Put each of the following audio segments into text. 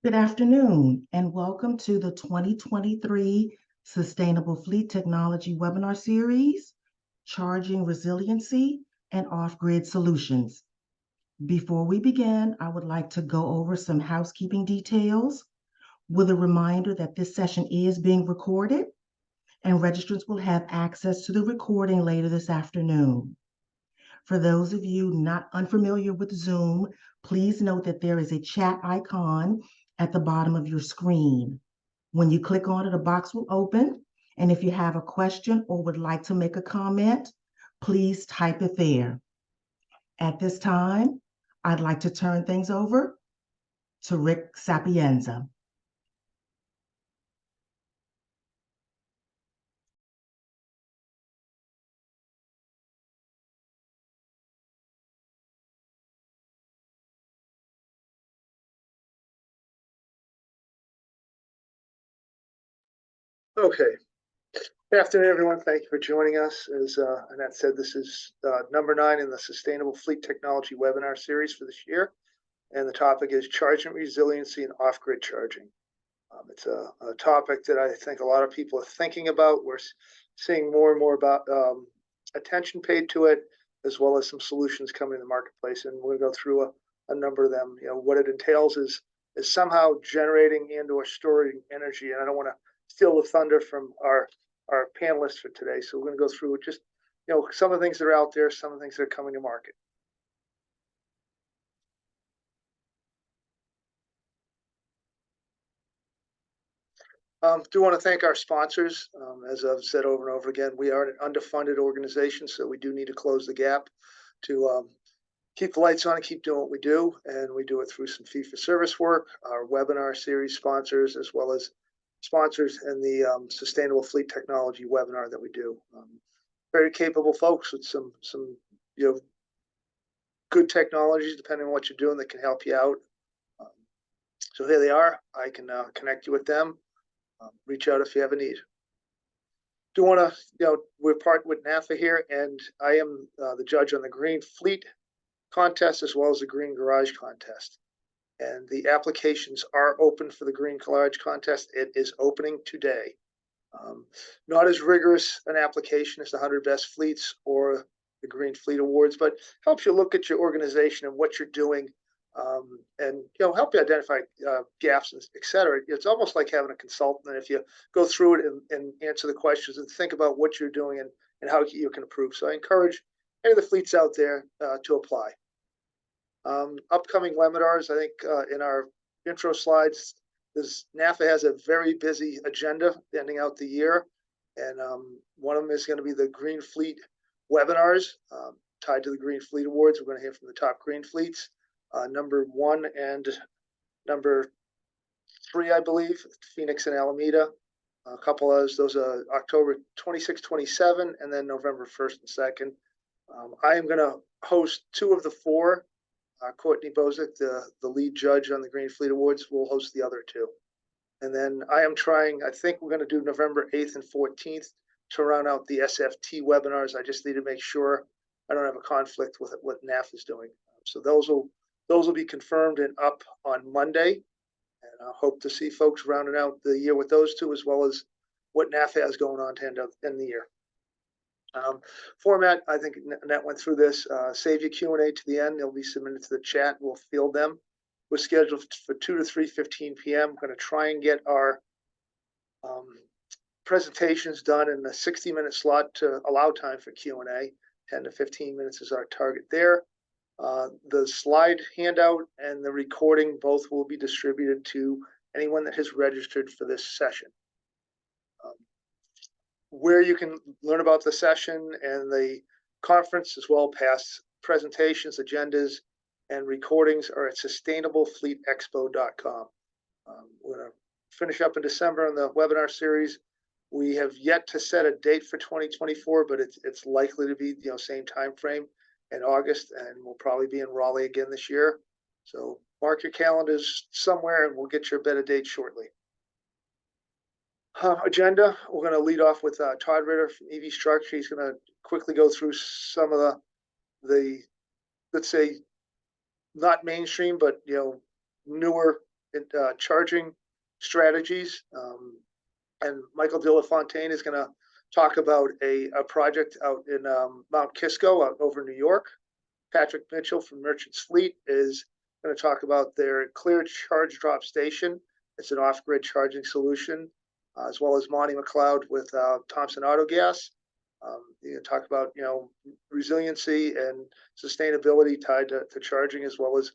Good afternoon, and welcome to the 2023 Sustainable Fleet Technology webinar series, Charging Resiliency and Off-Grid Solutions. Before we begin, I would like to go over some housekeeping details with a reminder that this session is being recorded and registrants will have access to the recording later this afternoon. For those of you not unfamiliar with Zoom, please note that there is a chat icon at the bottom of your screen. When you click on it, a box will open, and if you have a question or would like to make a comment, please type it there. At this time, I'd like to turn things over to Rick Sapienza. Okay. Good afternoon, everyone. Thank you for joining us. As Annette said, this is number 9 in the Sustainable Fleet Technology webinar series for this year. And the topic is charging resiliency and off-grid charging. It's a topic that I think a lot of people are thinking about. We're seeing more and more about attention paid to it, as well as some solutions coming in the marketplace. And we're going to go through a number of them. What it entails is somehow generating and or storing energy. And I don't want to steal the thunder from our panelists for today. So we're going to go through just, some of the things that are out there, some of the things that are coming to market. Do want to thank our sponsors. As I've said over and over again, we are an underfunded organization, so we do need to close the gap to keep the lights on and keep doing what we do. And we do it through some fee-for-service work, our webinar series sponsors, as well as sponsors in the Sustainable Fleet Technology webinar that we do. Very capable folks with some good technologies, depending on what you're doing, that can help you out. So here they are. I can connect you with them. Reach out if you have a need. Do want to, we're partnered with NAFA here, and I am the judge on the Green Fleet contest as well as the Green Garage contest. And the applications are open for the Green Garage contest. It is opening today. Not as rigorous an application as the 100 Best Fleets or the Green Fleet Awards, but helps you look at your organization and what you're doing, and help you identify gaps, et cetera. It's almost like having a consultant. And if you go through it and answer the questions and think about what you're doing and how you can improve. So I encourage any of the fleets out there to apply. Upcoming webinars, I think in our intro slides, NAFA has a very busy agenda ending out the year. And one of them is going to be the Green Fleet webinars tied to the Green Fleet Awards. We're going to hear from the top green fleets. Number 1 and number 3, I believe, Phoenix and Alameda. A couple of those are October 26, 27, and then November 1st and 2nd. I am going to host 2 of the 4. Courtney Bozick, the lead judge on the Green Fleet Awards, will host the other 2. And then I think we're going to do November 8th and 14th to round out the SFT webinars. I just need to make sure I don't have a conflict with what NAF is doing. So those will be confirmed and up on Monday. And I hope to see folks rounding out the year with those 2, as well as what NAF has going on to end the year. Format, I think Annette went through this. Save your Q&A to the end. They'll be submitted to the chat. We'll field them. We're scheduled for 2 to 3:15 p.m. I'm going to try and get our presentations done in a 60-minute slot to allow time for Q&A. 10 to 15 minutes is our target there. The slide handout and the recording both will be distributed to anyone that has registered for this session. Where you can learn about the session and the conference, as well past presentations, agendas, and recordings, are at sustainablefleetexpo.com. We're going to finish up in December on the webinar series. We have yet to set a date for 2024, but it's likely to be same time frame in August, and we'll probably be in Raleigh again this year. So mark your calendars somewhere, and we'll get you a better date shortly. Agenda, we're going to lead off with Todd Ritter from EV Structure. He's going to quickly go through some of the let's say, not mainstream, but newer charging strategies. And Michael De La Fontaine is going to talk about a project out in Mount Kisco out over New York. Patrick Mitchell from Merchants Fleet is going to talk about their Clear Charge Drop Station. It's an off-grid charging solution, as well as Monty McLeod with Thompson Auto Gas. You can talk about, resiliency and sustainability tied to charging, as well as,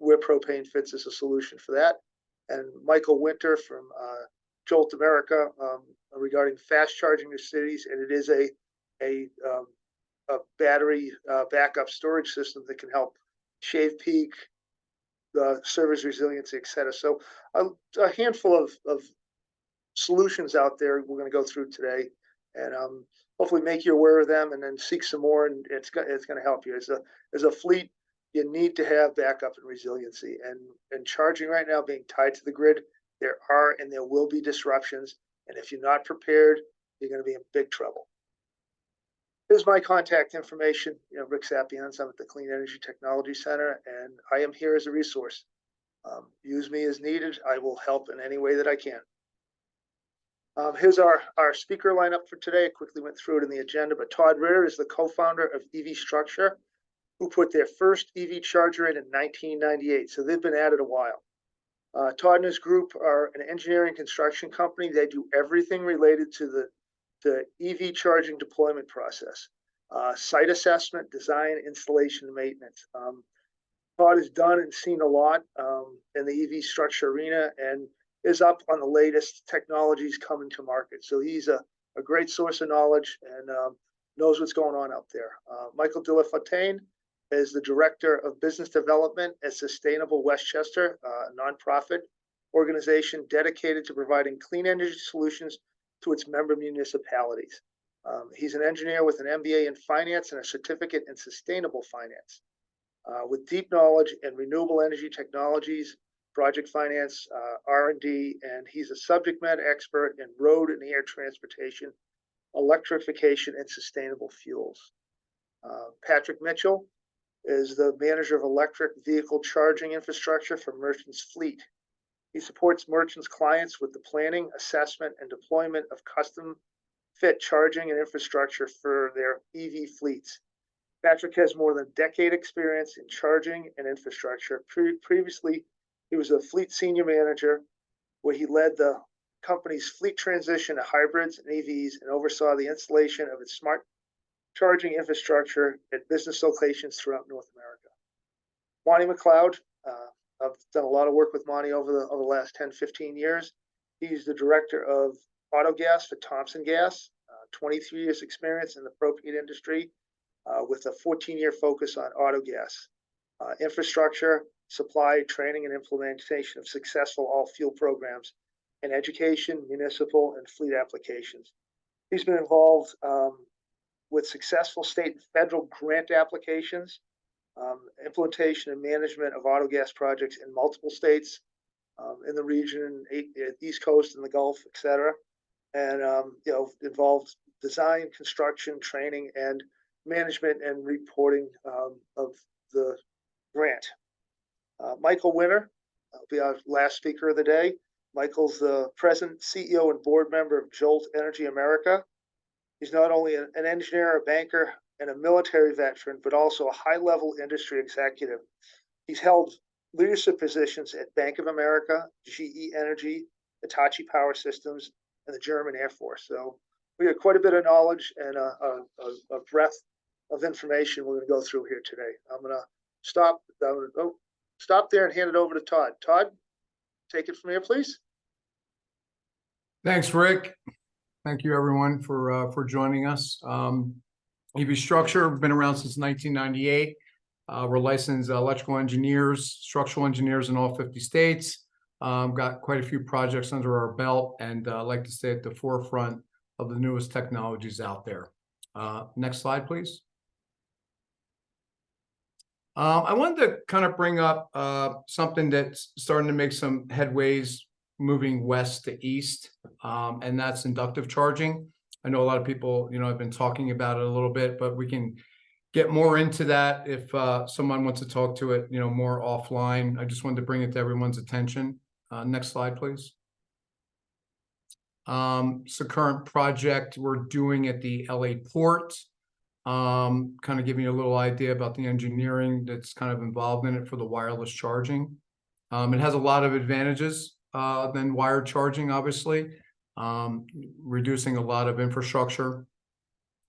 where propane fits as a solution for that. And Michael Winter from Jolt America regarding fast charging in cities, and it is a battery backup storage system that can help shave peak, service resiliency, et cetera. So a handful of solutions out there we're going to go through today, and hopefully make you aware of them, and then seek some more. And it's going to help you as a fleet. You need to have backup and resiliency, and charging right now being tied to the grid. There are and there will be disruptions, and if you're not prepared, you're going to be in big trouble. Here's my contact information. Rick Sapiens. I'm at the Clean Energy Technology Center, and I am here as a resource. Use me as needed. I will help in any way that I can. Here's our speaker lineup for today. I quickly went through it in the agenda, but Todd Ritter is the co-founder of EV Structure, who put their first EV charger in 1998. So they've been at it a while. Todd and his group are an engineering construction company. They do everything related to the EV charging deployment process, site assessment, design, installation, and maintenance. Todd has done and seen a lot in the EV structure arena, and is up on the latest technologies coming to market. So he's a great source of knowledge, and knows what's going on out there. Michael De La Fontaine is the Director of Business Development at Sustainable Westchester, a nonprofit organization dedicated to providing clean energy solutions to its member municipalities. He's an engineer with an MBA in finance and a certificate in sustainable finance, with deep knowledge in renewable energy technologies, project finance, R&D, and he's a subject matter expert in road and air transportation, electrification, and sustainable fuels. Patrick Mitchell is the manager of electric vehicle charging infrastructure for Merchants Fleet. He supports Merchants clients with the planning, assessment, and deployment of custom fit charging and infrastructure for their EV fleets. Patrick has more than a decade experience in charging and infrastructure. Previously, he was a fleet senior manager, where he led the company's fleet transition to hybrids and EVs and oversaw the installation of its smart charging infrastructure at business locations throughout North America. Monty McLeod, I've done a lot of work with Monty over the last 10, 15 years. He's the director of auto gas for Thompson Gas, 23 years experience in the propane industry, with a 14-year focus on auto gas, infrastructure, supply, training, and implementation of successful all-fuel programs in education, municipal, and fleet applications. He's been involved with successful state and federal grant applications, implementation and management of auto gas projects in multiple states, in the region, East Coast and the Gulf, et cetera. And, involved design, construction, training, and management and reporting of the grant. Michael Winter will be our last speaker of the day. Michael's the president, CEO, and board member of Jolt Energy America. He's not only an engineer, a banker, and a military veteran, but also a high-level industry executive. He's held leadership positions at Bank of America, GE Energy, Hitachi Power Systems, and the German Air Force. So we have quite a bit of knowledge and a breadth of information we're going to go through here today. I'm going to stop there and hand it over to Todd. Todd, take it from here, please. Thanks, Rick. Thank you, everyone, for joining us. EV Structure, been around since 1998. We're licensed electrical engineers, structural engineers in all 50 states. Got quite a few projects under our belt, and like to stay at the forefront of the newest technologies out there. Next slide, please. I wanted to kind of bring up something that's starting to make some headways moving west to east, and that's inductive charging. I know a lot of people, have been talking about it a little bit, but we can get more into that if someone wants to talk to it, more offline. I just wanted to bring it to everyone's attention. Next slide, please. So current project we're doing at the LA port. Kind of giving you a little idea about the engineering that's kind of involved in it for the wireless charging. It has a lot of advantages than wired charging, obviously. Reducing a lot of infrastructure.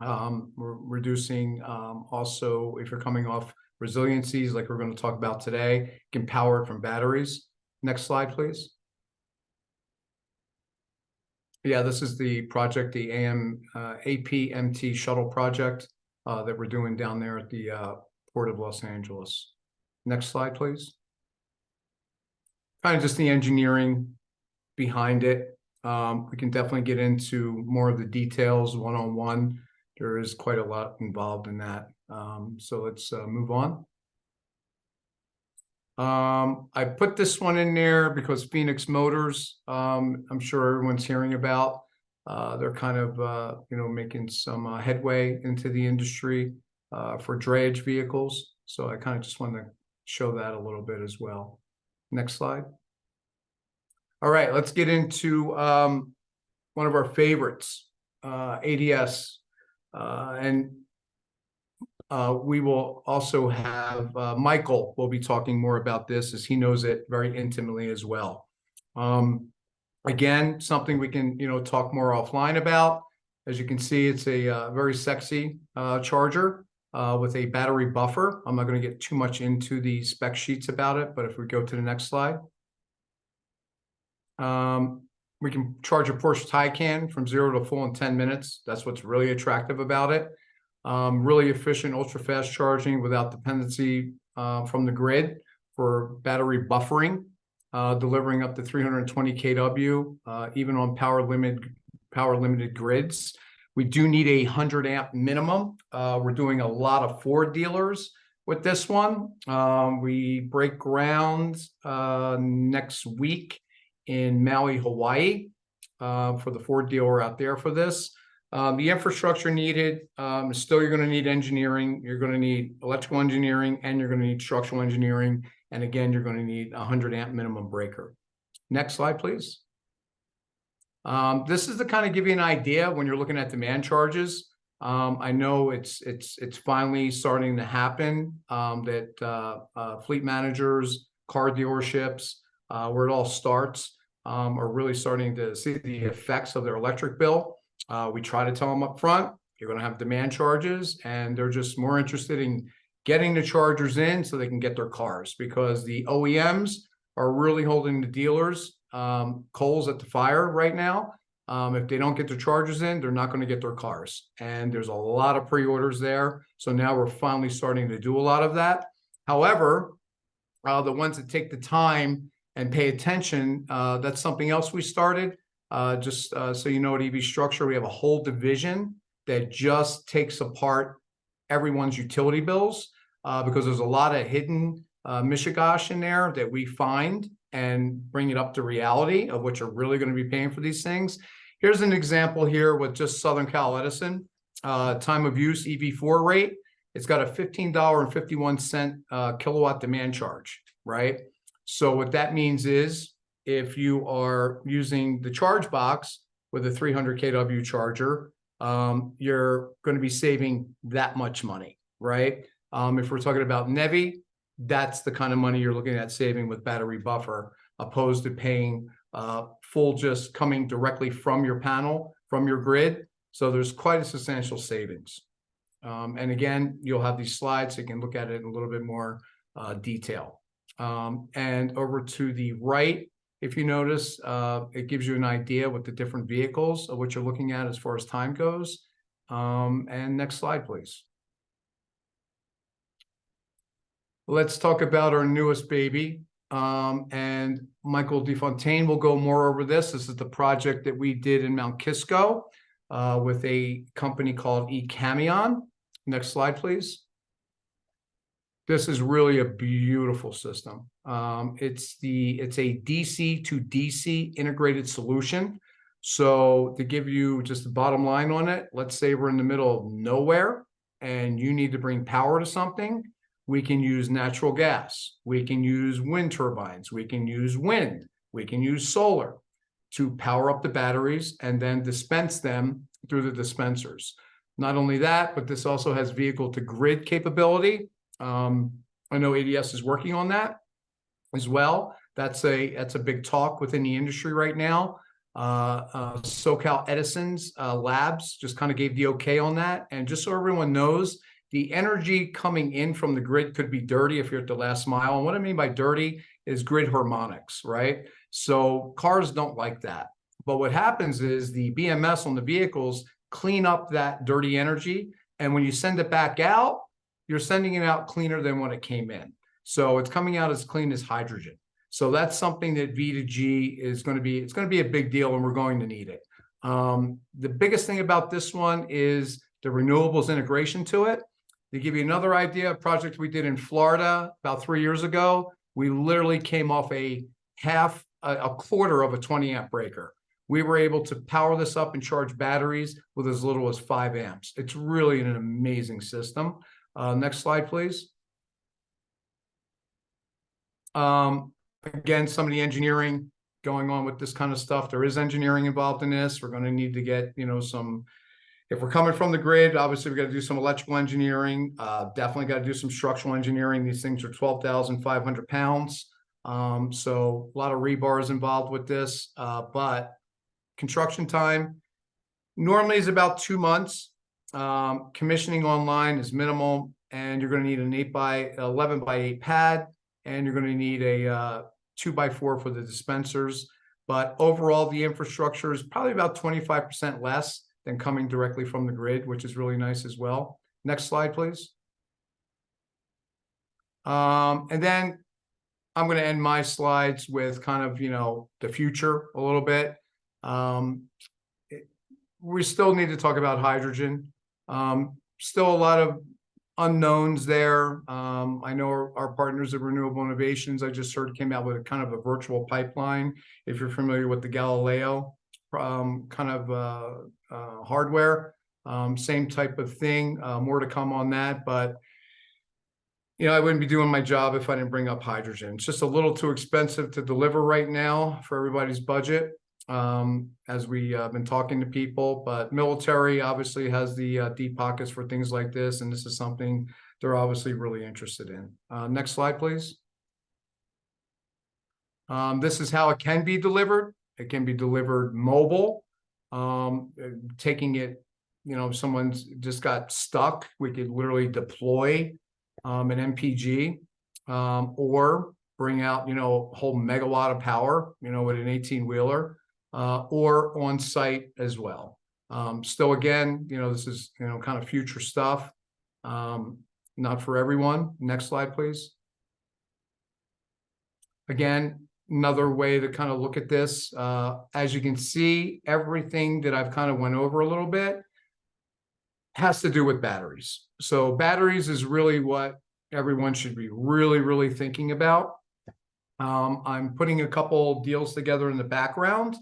We're reducing also, if you're coming off resiliencies like we're going to talk about today, you can power it from batteries. Next slide, please. Yeah, this is the project, the APMT shuttle project that we're doing down there at the Port of Los Angeles. Next slide, please. Kind of just the engineering behind it. We can definitely get into more of the details one-on-one. There is quite a lot involved in that. So let's move on. I put this one in there because Phoenix Motors, I'm sure everyone's hearing about. They're kind of, making some headway into the industry for drayage vehicles. So I kind of just want to show that a little bit as well. Next slide. All right, let's get into one of our favorites, ADS. We will also have Michael will be talking more about this as he knows it very intimately as well. Again, something we can, talk more offline about. As you can see, it's a very sexy charger with a battery buffer. I'm not going to get too much into the spec sheets about it, but if we go to the next slide. We can charge a Porsche Taycan from 0 to full in 10 minutes. That's what's really attractive about it. Really efficient, ultra fast charging without dependency from the grid for battery buffering, delivering up to 320 kW, even on power limited grids. We do need a 100 amp minimum. We're doing a lot of Ford dealers with this one. We break ground next week in Maui, Hawaii, for the Ford dealer out there for this. The infrastructure needed, still you're going to need engineering, you're going to need electrical engineering, and you're going to need structural engineering. And again, you're going to need a 100 amp minimum breaker. Next slide, please. This is to kind of give you an idea when you're looking at demand charges. I know it's finally starting to happen that fleet managers, car dealerships, where it all starts, are really starting to see the effects of their electric bill. We try to tell them up front, you're going to have demand charges, and they're just more interested in getting the chargers in so they can get their cars, because the OEMs are really holding the dealers coals at the fire right now. If they don't get their chargers in, they're not going to get their cars. And there's a lot of pre-orders there. So now we're finally starting to do a lot of that. However, the ones that take the time and pay attention, that's something else we started. So you know, at EV Structure, we have a whole division that just takes apart everyone's utility bills, because there's a lot of hidden mishigash in there that we find and bring it up to reality of what you're really going to be paying for these things. Here's an example here with just Southern Cal Edison, time of use EV4 rate. It's got a $15.51 kilowatt demand charge, right? So what that means is if you are using the charge box with a 300 kW charger, you're going to be saving that much money, right? If we're talking about NEVI, that's the kind of money you're looking at saving with battery buffer, opposed to paying full just coming directly from your panel, from your grid. So there's quite a substantial savings. And again, you'll have these slides so you can look at it in a little bit more detail. And over to the right, if you notice, it gives you an idea with the different vehicles of what you're looking at as far as time goes. And next slide, please. Let's talk about our newest baby. And Michael DeFontaine will go more over this. This is the project that we did in Mount Kisco with a company called eCamion. Next slide, please. This is really a beautiful system. It's a DC to DC integrated solution. So to give you just the bottom line on it, let's say we're in the middle of nowhere and you need to bring power to something. We can use natural gas. We can use wind turbines. We can use wind. We can use solar to power up the batteries and then dispense them through the dispensers. Not only that, but this also has vehicle to grid capability. I know ADS is working on that as well. That's a big talk within the industry right now. SoCal Edison's labs just kind of gave the okay on that. And just so everyone knows, the energy coming in from the grid could be dirty if you're at the last mile. And what I mean by dirty is grid harmonics, right? So cars don't like that. But what happens is the BMS on the vehicles clean up that dirty energy. And when you send it back out, you're sending it out cleaner than when it came in. So it's coming out as clean as hydrogen. So that's something that V2G is going to be, it's going to be a big deal and we're going to need it. The biggest thing about this one is the renewables integration to it. To give you another idea, a project we did in Florida about 3 years ago, we literally came off a quarter of a 20 amp breaker. We were able to power this up and charge batteries with as little as 5 amps. It's really an amazing system. Next slide, please. Again, some of the engineering going on with this kind of stuff. There is engineering involved in this. We're going to need to get, some, if we're coming from the grid, obviously we got to do some electrical engineering, definitely got to do some structural engineering. These things are 12,500 pounds. So a lot of rebars involved with this, but construction time normally is about 2 months. Commissioning online is minimal, and you're going to need an 11 by 8 pad, and you're going to need a 2x4 for the dispensers. But overall, the infrastructure is probably about 25% less than coming directly from the grid, which is really nice as well. Next slide, please. And then I'm going to end my slides with kind of, the future a little bit. We still need to talk about hydrogen. Still a lot of unknowns there. I know our partners at Renewable Innovations, I just heard, came out with a kind of a virtual pipeline. If you're familiar with the Galileo hardware, same type of thing. More to come on that, but I wouldn't be doing my job if I didn't bring up hydrogen. It's just a little too expensive to deliver right now for everybody's budget, as we have been talking to people. But military obviously has the deep pockets for things like this, and this is something they're obviously really interested in. Next slide, please. This is how it can be delivered. It can be delivered mobile. Taking it, if someone's just got stuck, we could literally deploy an MPG, or bring out, a whole megawatt of power, with an 18-wheeler, or on site as well. Still, again, this is, kind of future stuff, not for everyone. Next slide, please. Again, another way to kind of look at this, as you can see, everything that I've kind of went over a little bit has to do with batteries. So batteries is really what everyone should be really, really thinking about. I'm putting a couple deals together in the background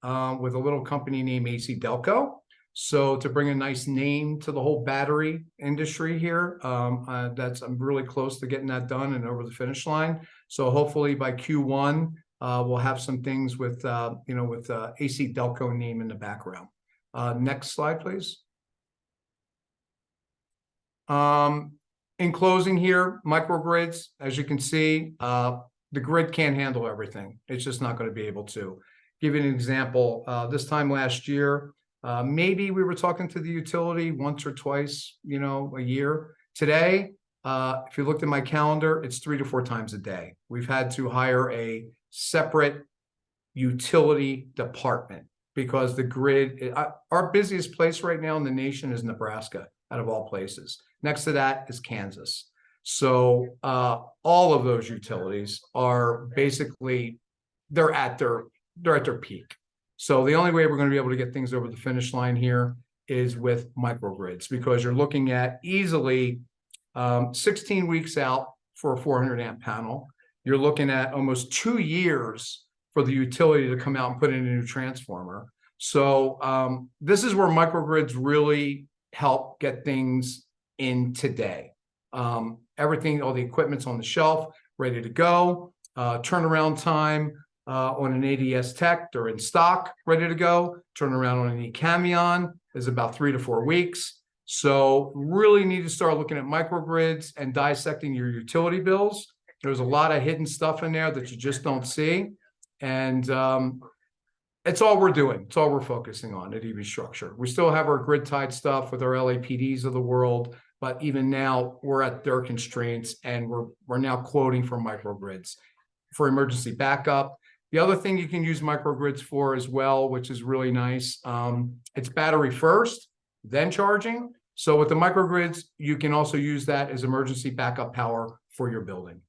with a little company named AC Delco. So to bring a nice name to the whole battery industry here, I'm really close to getting that done and over the finish line. So hopefully by Q1, we'll have some things with AC Delco name in the background. Next slide, please. In closing here, microgrids, as you can see, the grid can't handle everything. It's just not going to be able to. Give you an example. This time last year, maybe we were talking to the utility once or twice, a year. Today, if you looked at my calendar, it's 3 to 4 times a day. We've had to hire a separate utility department because the grid, our busiest place right now in the nation is Nebraska, out of all places. Next to that is Kansas. So all of those utilities are basically, they're at their peak. So the only way we're going to be able to get things over the finish line here is with microgrids, because you're looking at easily 16 weeks out for a 400 amp panel. You're looking at almost 2 years for the utility to come out and put in a new transformer. So this is where microgrids really help get things in today. Everything, all the equipment's on the shelf, ready to go. Turnaround time, on an ADS Tech. They're in stock, ready to go. Turnaround on an eCamion is about 3 to 4 weeks. So really need to start looking at microgrids and dissecting your utility bills. There's a lot of hidden stuff in there that you just don't see. And it's all we're doing. It's all we're focusing on at EV Structure. We still have our grid-tied stuff with our LAPDs of the world, but even now we're at their constraints, and we're now quoting for microgrids for emergency backup. The other thing you can use microgrids for as well, which is really nice, it's battery first, then charging. So with the microgrids, you can also use that as emergency backup power for your building.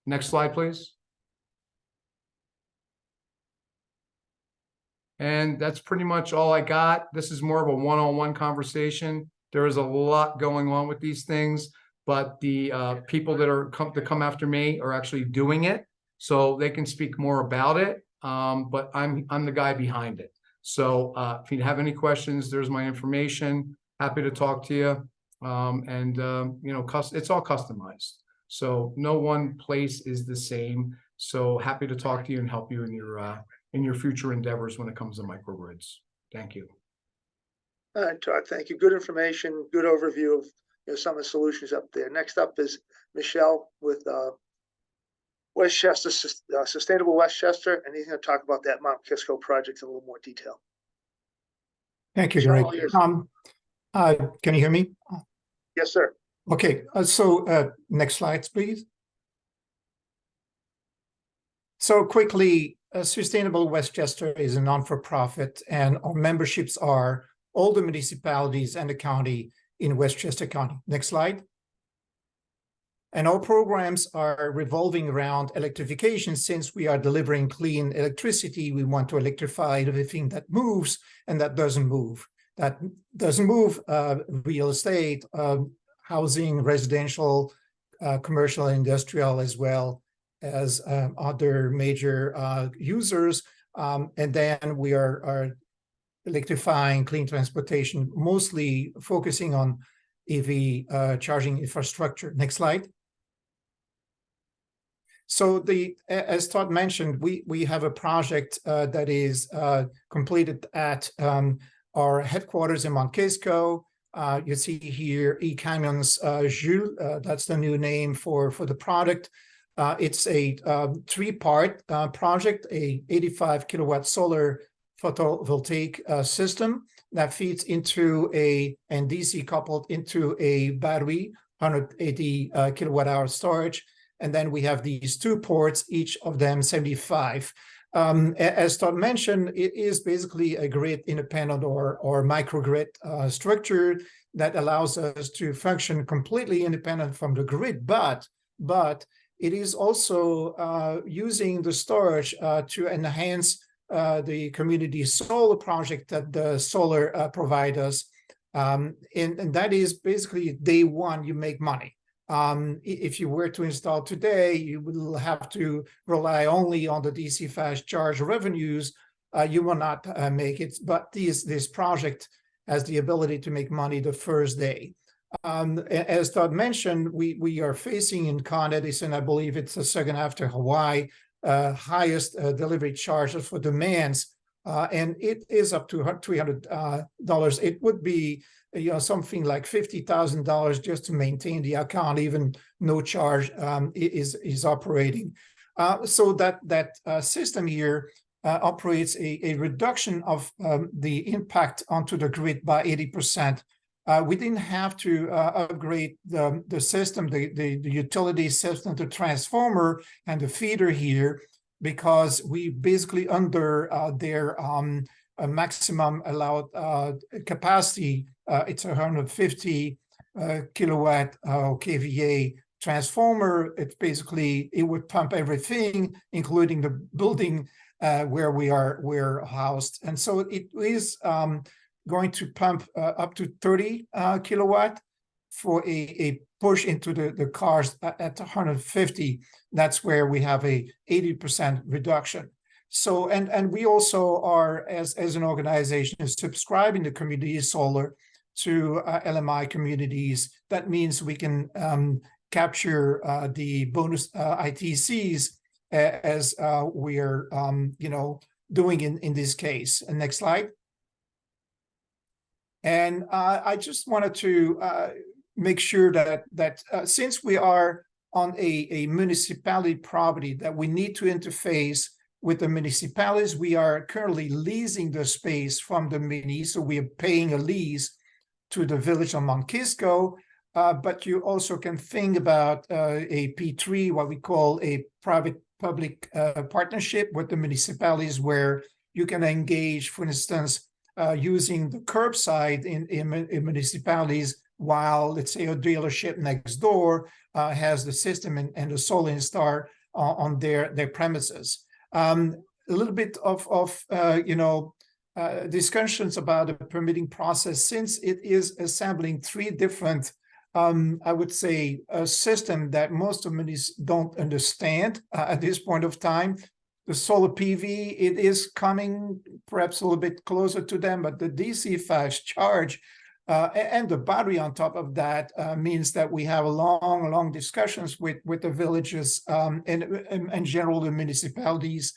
Next slide, please. And that's pretty much all I got. This is more of a one-on-one conversation. There is a lot going on with these things, but the people that come after me are actually doing it, so they can speak more about it. But I'm the guy behind it. So if you have any questions, there's my information. Happy to talk to you. You know, it's all customized, so no one place is the same. So happy to talk to you and help you in your future endeavors when it comes to microgrids. Thank you. All right, Todd, thank you. Good information, good overview of some of the solutions up there. Next up is Michelle with Westchester, Sustainable Westchester, and he's going to talk about that Mount Kisco project in a little more detail. Thank you, Greg. Can you hear me? Yes, sir. Okay, next slides, please. So quickly, Sustainable Westchester is a non-for-profit, and our memberships are all the municipalities and the county in Westchester County. Next slide. And our programs are revolving around electrification. Since we are delivering clean electricity, we want to electrify everything that moves and that doesn't move. That doesn't move, real estate, housing, residential, commercial, industrial, as well as other major users. And then we are electrifying clean transportation, mostly focusing on EV charging infrastructure. Next slide. So as Todd mentioned, we have a project that is completed at our headquarters in Mount Kisco. You see here eCamions Jules, that's the new name for the product. It's a 3-part project, a 85 kilowatt solar photovoltaic system that feeds into and DC coupled into a battery, 180 kilowatt hour storage. And then we have these 2 ports, each of them 75. As Todd mentioned, it is basically a grid independent or microgrid structure that allows us to function completely independent from the grid, but it is also using the storage to enhance the community solar project that the solar provide us. And that is basically day one, you make money. If you were to install today, you will have to rely only on the DC fast charge revenues. You will not make it, but this project has the ability to make money the first day. As Todd mentioned, we are facing in Con Edison, I believe it's the second after Hawaii, highest delivery charges for demands, and it is up to $300. It would be something like $50,000 just to maintain the account, even no charge is operating. So that system here operates a reduction of the impact onto the grid by 80%. We didn't have to upgrade the system, the utility system, the transformer and the feeder here, because we basically under their maximum allowed capacity. It's 150 kilowatt kVA transformer. It's basically, it would pump everything, including the building where we're housed. And so it is going to pump up to 30 kilowatt for a push into the cars at 150. That's where we have a 80% reduction. So, and we also are, as an organization, subscribing to community solar to LMI communities. That means we can capture the bonus ITCs as we're doing in this case. And next slide. And I just wanted to make sure that since we are on a municipality property, that we need to interface with the municipalities. We are currently leasing the space from the mini, so we are paying a lease to the village of Mount Kisco. But you also can think about a P3, what we call a private-public partnership with the municipalities, where you can engage, for instance, using the curbside in municipalities, while, let's say, a dealership next door has the system and the solar install on their premises. A little bit of discussions about the permitting process, since it is assembling three different, I would say, a system that most of munis don't understand at this point of time. The solar PV, it is coming perhaps a little bit closer to them, but the DC fast charge and the battery on top of that means that we have long discussions with the villages and in general the municipalities,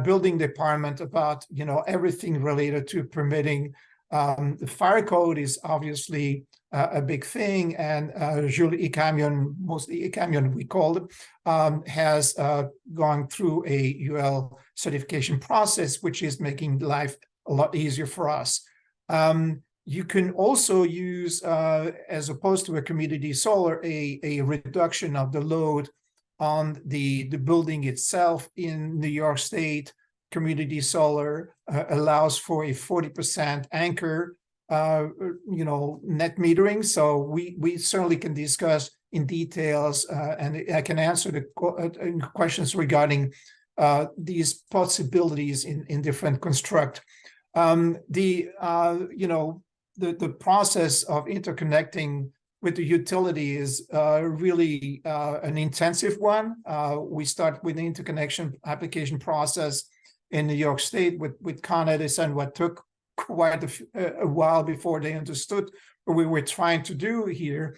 building department about everything related to permitting. The fire code is obviously a big thing, and Julie eCamion, mostly eCamion we call it, has gone through a UL certification process, which is making life a lot easier for us. You can also use, as opposed to a community solar, a reduction of the load on the building itself. In New York State, community solar allows for a 40% anchor, net metering. So we certainly can discuss in details, and I can answer the questions regarding these possibilities in different construct. The process of interconnecting with the utility is really an intensive one. We start with the interconnection application process in New York State with Con Edison, what took quite a while before they understood what we were trying to do here.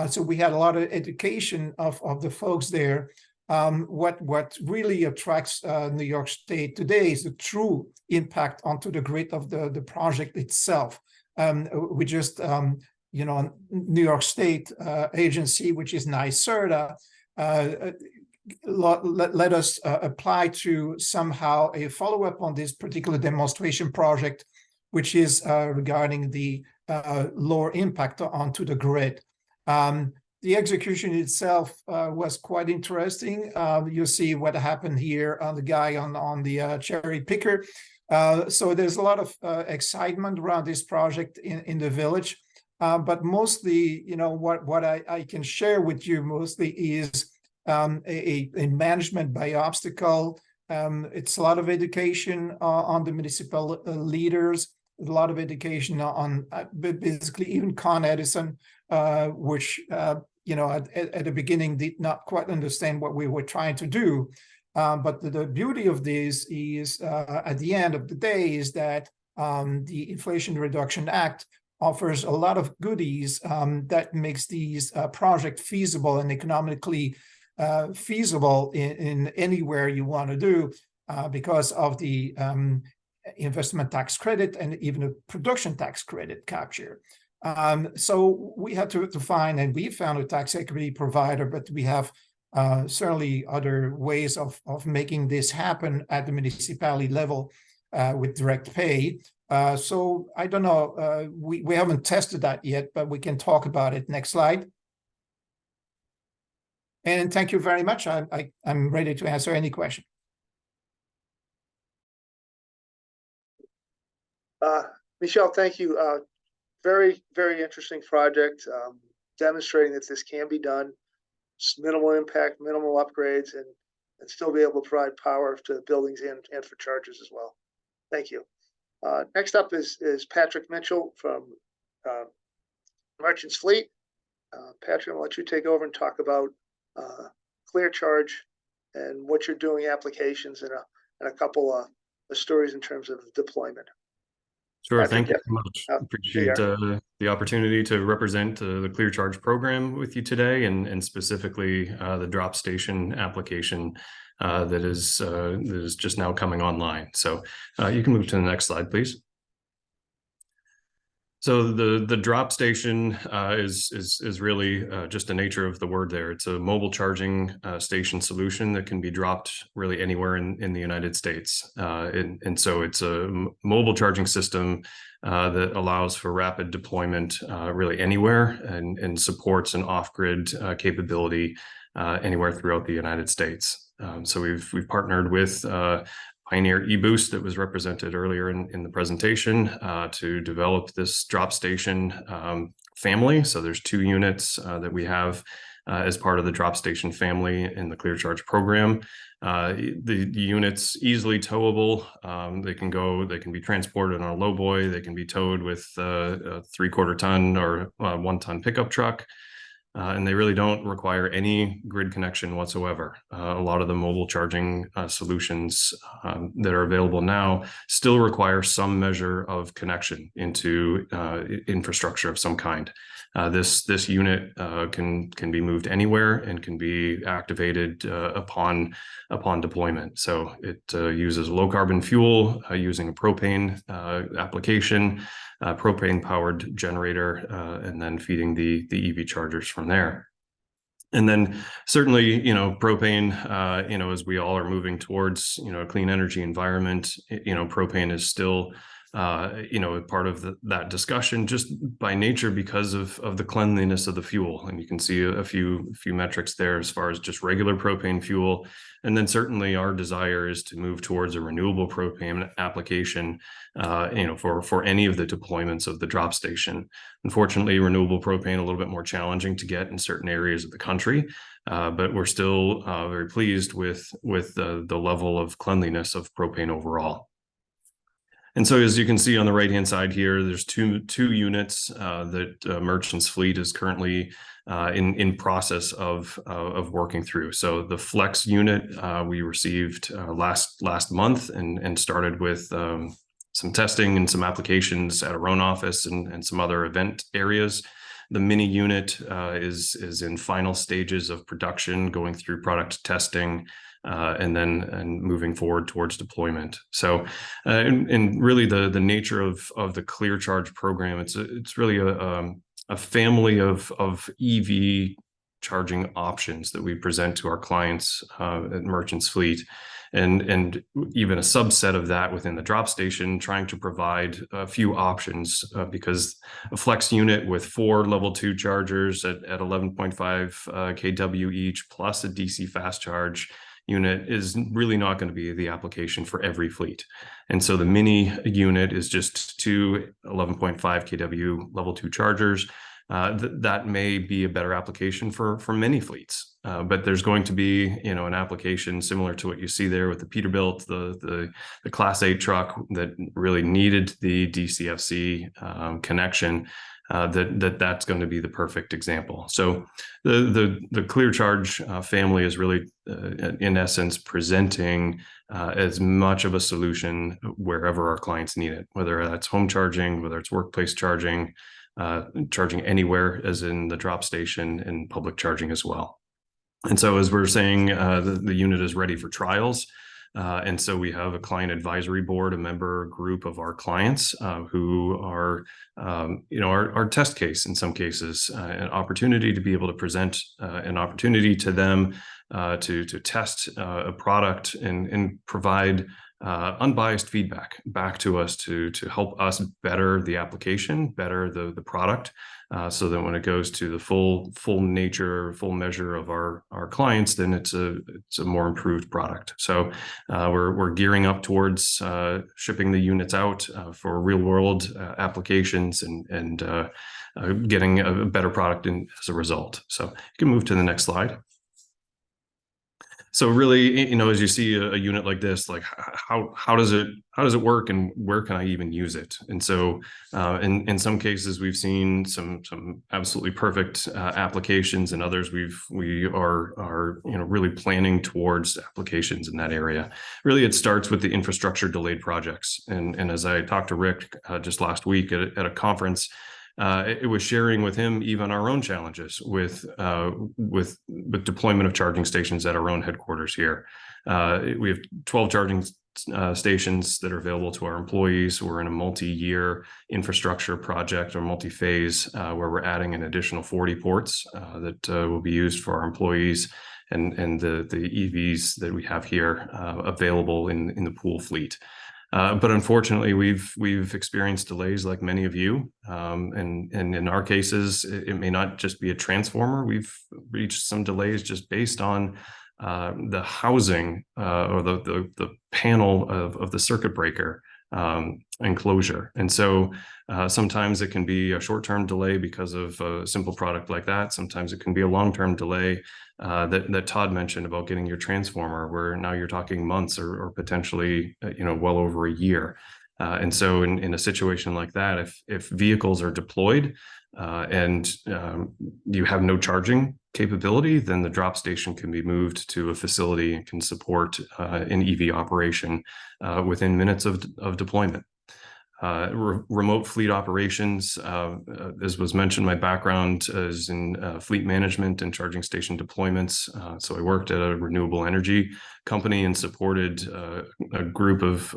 So we had a lot of education of the folks there. What really attracts New York State today is the true impact onto the grid of the project itself. We just, New York State agency, which is NYSERDA, let us apply to somehow a follow-up on this particular demonstration project, which is regarding the lower impact onto the grid. The execution itself was quite interesting. You see what happened here on the guy on the cherry picker. So there's a lot of excitement around this project in the village. But mostly, what I can share with you mostly is a management by obstacle. It's a lot of education on the municipal leaders, a lot of education on basically even Con Edison, which, at the beginning did not quite understand what we were trying to do. But the beauty of this is, at the end of the day, is that the Inflation Reduction Act offers a lot of goodies that makes these projects feasible and economically feasible in anywhere you want to do, because of the investment tax credit and even a production tax credit capture. So we had to find, and we found a tax equity provider, but we have certainly other ways of making this happen at the municipality level with direct pay. So I don't know, we haven't tested that yet, but we can talk about it. Next slide. And thank you very much. I'm ready to answer any question. Michelle, thank you. Very, very interesting project, demonstrating that this can be done. It's minimal impact, minimal upgrades, and still be able to provide power to buildings and for chargers as well. Thank you. Next up is Patrick Mitchell from Merchants Fleet. Patrick, I'll let you take over and talk about Clear Charge and what you're doing, applications, and a couple of stories in terms of deployment. Sure. Patrick, Thank you yeah. so much. Yeah, Appreciate the opportunity to represent the Clear Charge program with you today, and specifically the drop station application that is just now coming online. So you can move to the next slide, please. So the drop station is really just the nature of the word there. It's a mobile charging station solution that can be dropped really anywhere in the United States. And so it's a mobile charging system that allows for rapid deployment really anywhere, and supports an off-grid capability anywhere throughout the United States. So we've partnered with Pioneer eBoost that was represented earlier in the presentation to develop this drop station family. So there's 2 units that we have as part of the drop station family in the Clear Charge program. The units easily towable. They can be transported on a lowboy. They can be towed with a 3/4 ton or 1 ton pickup truck. And they really don't require any grid connection whatsoever. A lot of the mobile charging solutions that are available now still require some measure of connection into infrastructure of some kind. This unit can be moved anywhere and can be activated upon deployment. So it uses low carbon fuel using a propane application, propane powered generator, and then feeding the EV chargers from there. And then certainly, propane, as we all are moving towards, a clean energy environment, propane is still, part of that discussion just by nature because of the cleanliness of the fuel. And you can see a few metrics there as far as just regular propane fuel. And then certainly our desire is to move towards a renewable propane application, for any of the deployments of the drop station. Unfortunately, renewable propane a little bit more challenging to get in certain areas of the country, but we're still very pleased with the level of cleanliness of propane overall. And so, as you can see on the right-hand side here, there's two units that Merchants Fleet is currently in process of working through. So the Flex unit we received last month and started with some testing and some applications at our own office and some other event areas. The Mini unit is in final stages of production, going through product testing, and moving forward towards deployment. So, and really the nature of the Clear Charge program, it's really a family of EV charging options that we present to our clients at Merchants Fleet. And even a subset of that within the drop station, trying to provide a few options because a Flex unit with 4 level 2 chargers at 11.5 kW each, plus a DC fast charge unit is really not going to be the application for every fleet. And so the Mini unit is just 2 11.5 kW level 2 chargers. That may be a better application for many fleets, but there's going to be an application similar to what you see there with the Peterbilt, the Class 8 truck that really needed the DCFC connection. That's going to be the perfect example. So the Clear Charge family is really in essence presenting as much of a solution wherever our clients need it, whether that's home charging, whether it's workplace charging, charging anywhere, as in the drop station, and public charging as well. And so, as we're saying, the unit is ready for trials. And so we have a client advisory board, a member group of our clients who are, our test case in some cases, an opportunity to be able to present an opportunity to them to test a product and provide unbiased feedback back to us to help us better the application, better the product, so that when it goes to the full measure of our clients, then it's a more improved product. So we're gearing up towards shipping the units out for real world applications and getting a better product as a result. So you can move to the next slide. So really, as you see a unit like this, like how does it work, and where can I even use it? And so in some cases we've seen some absolutely perfect applications, and others we are really planning towards applications in that area. Really, it starts with the infrastructure delayed projects, and as I talked to Rick just last week at a conference. It was sharing with him even our own challenges with deployment of charging stations at our own headquarters here. We have 12 charging stations that are available to our employees. We're in a multi-year infrastructure project, or multi-phase, where we're adding an additional 40 ports that will be used for our employees and the EVs that we have here available in the pool fleet. But unfortunately, we've experienced delays like many of you, and in our cases, it may not just be a transformer. We've reached some delays just based on the housing or the panel of the circuit breaker enclosure. And so sometimes it can be a short-term delay because of a simple product like that. Sometimes it can be a long-term delay that Todd mentioned about getting your transformer, where now you're talking months or potentially well over a year. And so in a situation like that, if vehicles are deployed and you have no charging capability, then the drop station can be moved to a facility and can support an EV operation within minutes of deployment. Remote fleet operations, as was mentioned, my background is in fleet management and charging station deployments. So I worked at a renewable energy company and supported a group of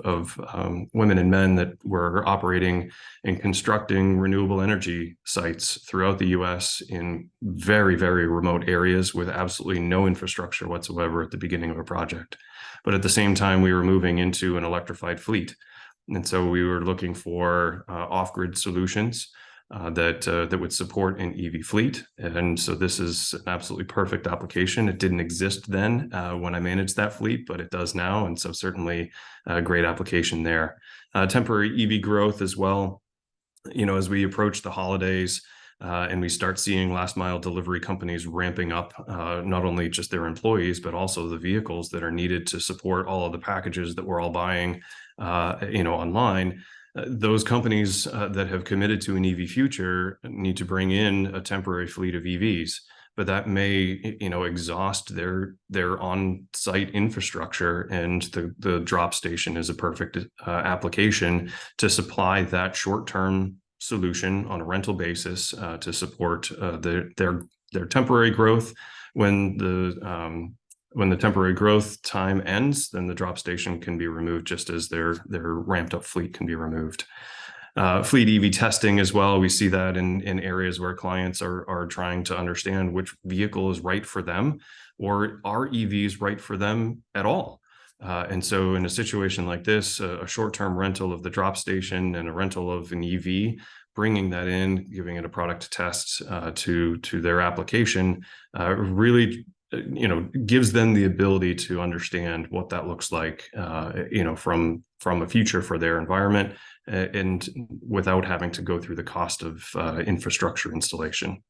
women and men that were operating and constructing renewable energy sites throughout the US in very, very remote areas with absolutely no infrastructure whatsoever at the beginning of a project. But at the same time, we were moving into an electrified fleet. And so we were looking for off-grid solutions that would support an EV fleet. And so this is an absolutely perfect application. It didn't exist then when I managed that fleet, but it does now. And so certainly a great application there. Temporary EV growth as well. As we approach the holidays, and we start seeing last mile delivery companies ramping up not only just their employees, but also the vehicles that are needed to support all of the packages that we're all buying online. Those companies that have committed to an EV future need to bring in a temporary fleet of EVs, but that may exhaust their on-site infrastructure, and the drop station is a perfect application to supply that short-term solution on a rental basis to support their temporary growth. When the temporary growth time ends, then the drop station can be removed just as their ramped up fleet can be removed. Fleet EV testing as well. We see that in areas where clients are trying to understand which vehicle is right for them, or are EVs right for them at all. And so in a situation like this, a short-term rental of the drop station and a rental of an EV, bringing that in, giving it a product test to their application, really gives them the ability to understand what that looks like, from a future for their environment, and without having to go through the cost of infrastructure installation.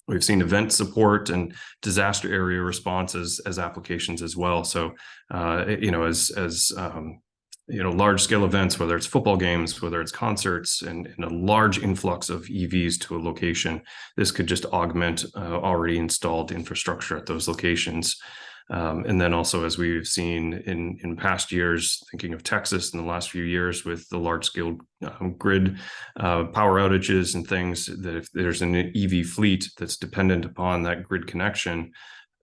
We've seen event support and disaster area responses as applications as well. So, large scale events, whether it's football games, whether it's concerts, and a large influx of EVs to a location, this could just augment already installed infrastructure at those locations. And then also, as we've seen in past years, thinking of Texas in the last few years with the large scale grid power outages and things, that if there's an EV fleet that's dependent upon that grid connection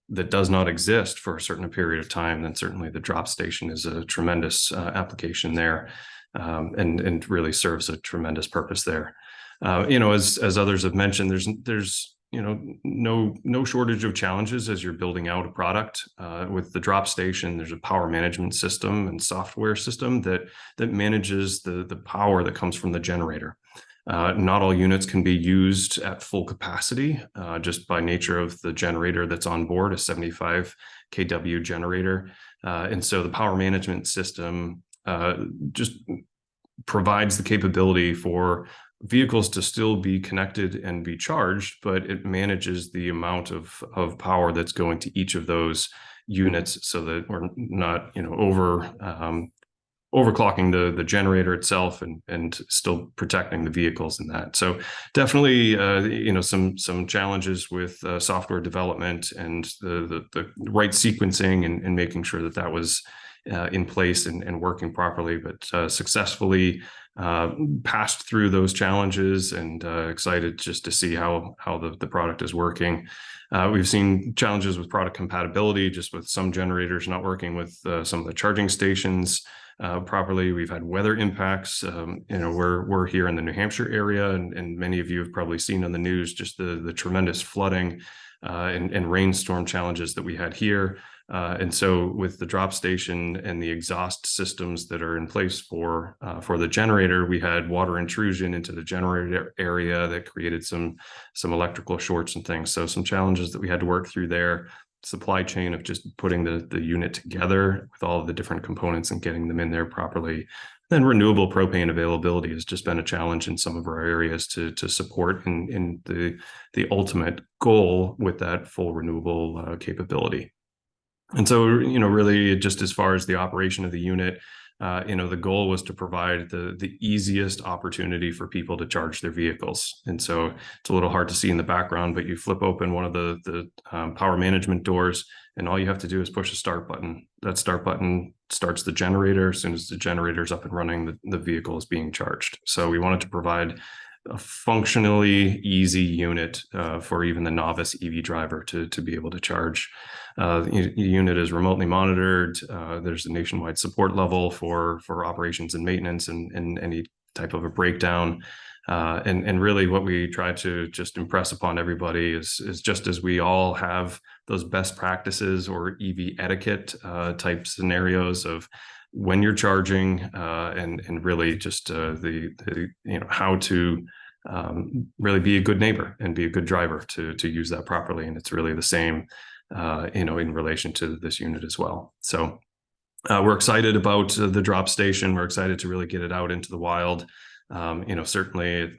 that does not exist for a certain period of time, then certainly the drop station is a tremendous application there, and really serves a tremendous purpose there. As others have mentioned, there's no shortage of challenges as you're building out a product. With the drop station, there's a power management system and software system that manages the power that comes from the generator. Not all units can be used at full capacity, just by nature of the generator that's on board, a 75 kW generator. And so the power management system just provides the capability for vehicles to still be connected and be charged, but it manages the amount of power that's going to each of those units so that we're not, overclocking the generator itself and still protecting the vehicles in that. So definitely, some challenges with software development and the right sequencing and making sure that was in place and working properly, but successfully passed through those challenges, and excited just to see how the product is working. We've seen challenges with product compatibility, just with some generators not working with some of the charging stations properly. We've had weather impacts. We're here in the New Hampshire area, and many of you have probably seen on the news just the tremendous flooding and rainstorm challenges that we had here. And so with the drop station and the exhaust systems that are in place for the generator, we had water intrusion into the generator area that created some electrical shorts and things. So some challenges that we had to work through there. Supply chain of just putting the unit together with all of the different components and getting them in there properly. Then renewable propane availability has just been a challenge in some of our areas to support in the ultimate goal with that full renewable capability. And so, really just as far as the operation of the unit, the goal was to provide the easiest opportunity for people to charge their vehicles. And so it's a little hard to see in the background, but you flip open one of the power management doors, and all you have to do is push a start button. That start button starts the generator. As soon as the generator's up and running, the vehicle is being charged. So we wanted to provide a functionally easy unit for even the novice EV driver to be able to charge. The unit is remotely monitored. There's a nationwide support level for operations and maintenance and any type of a breakdown. And really what we try to just impress upon everybody is just as we all have those best practices or EV etiquette type scenarios of when you're charging and really just how to really be a good neighbor and be a good driver to use that properly. And it's really the same in relation to this unit as well. So we're excited about the drop station. We're excited to really get it out into the wild. Certainly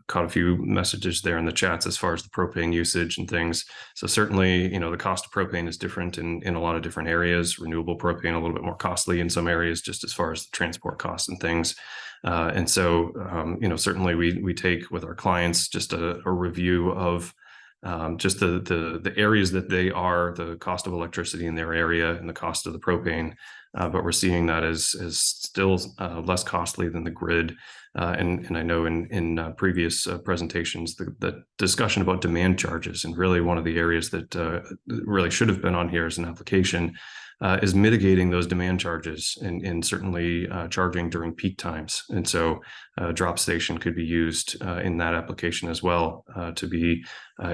caught a few messages there in the chats as far as the propane usage and things. So certainly, the cost of propane is different in a lot of different areas. Renewable propane a little bit more costly in some areas, just as far as the transport costs and things. And so, certainly we take with our clients just a review of just the areas that they are, the cost of electricity in their area and the cost of the propane. But we're seeing that as still less costly than the grid. And I know in previous presentations, the discussion about demand charges, and really one of the areas that really should have been on here as an application is mitigating those demand charges and certainly charging during peak times. And so drop station could be used in that application as well to be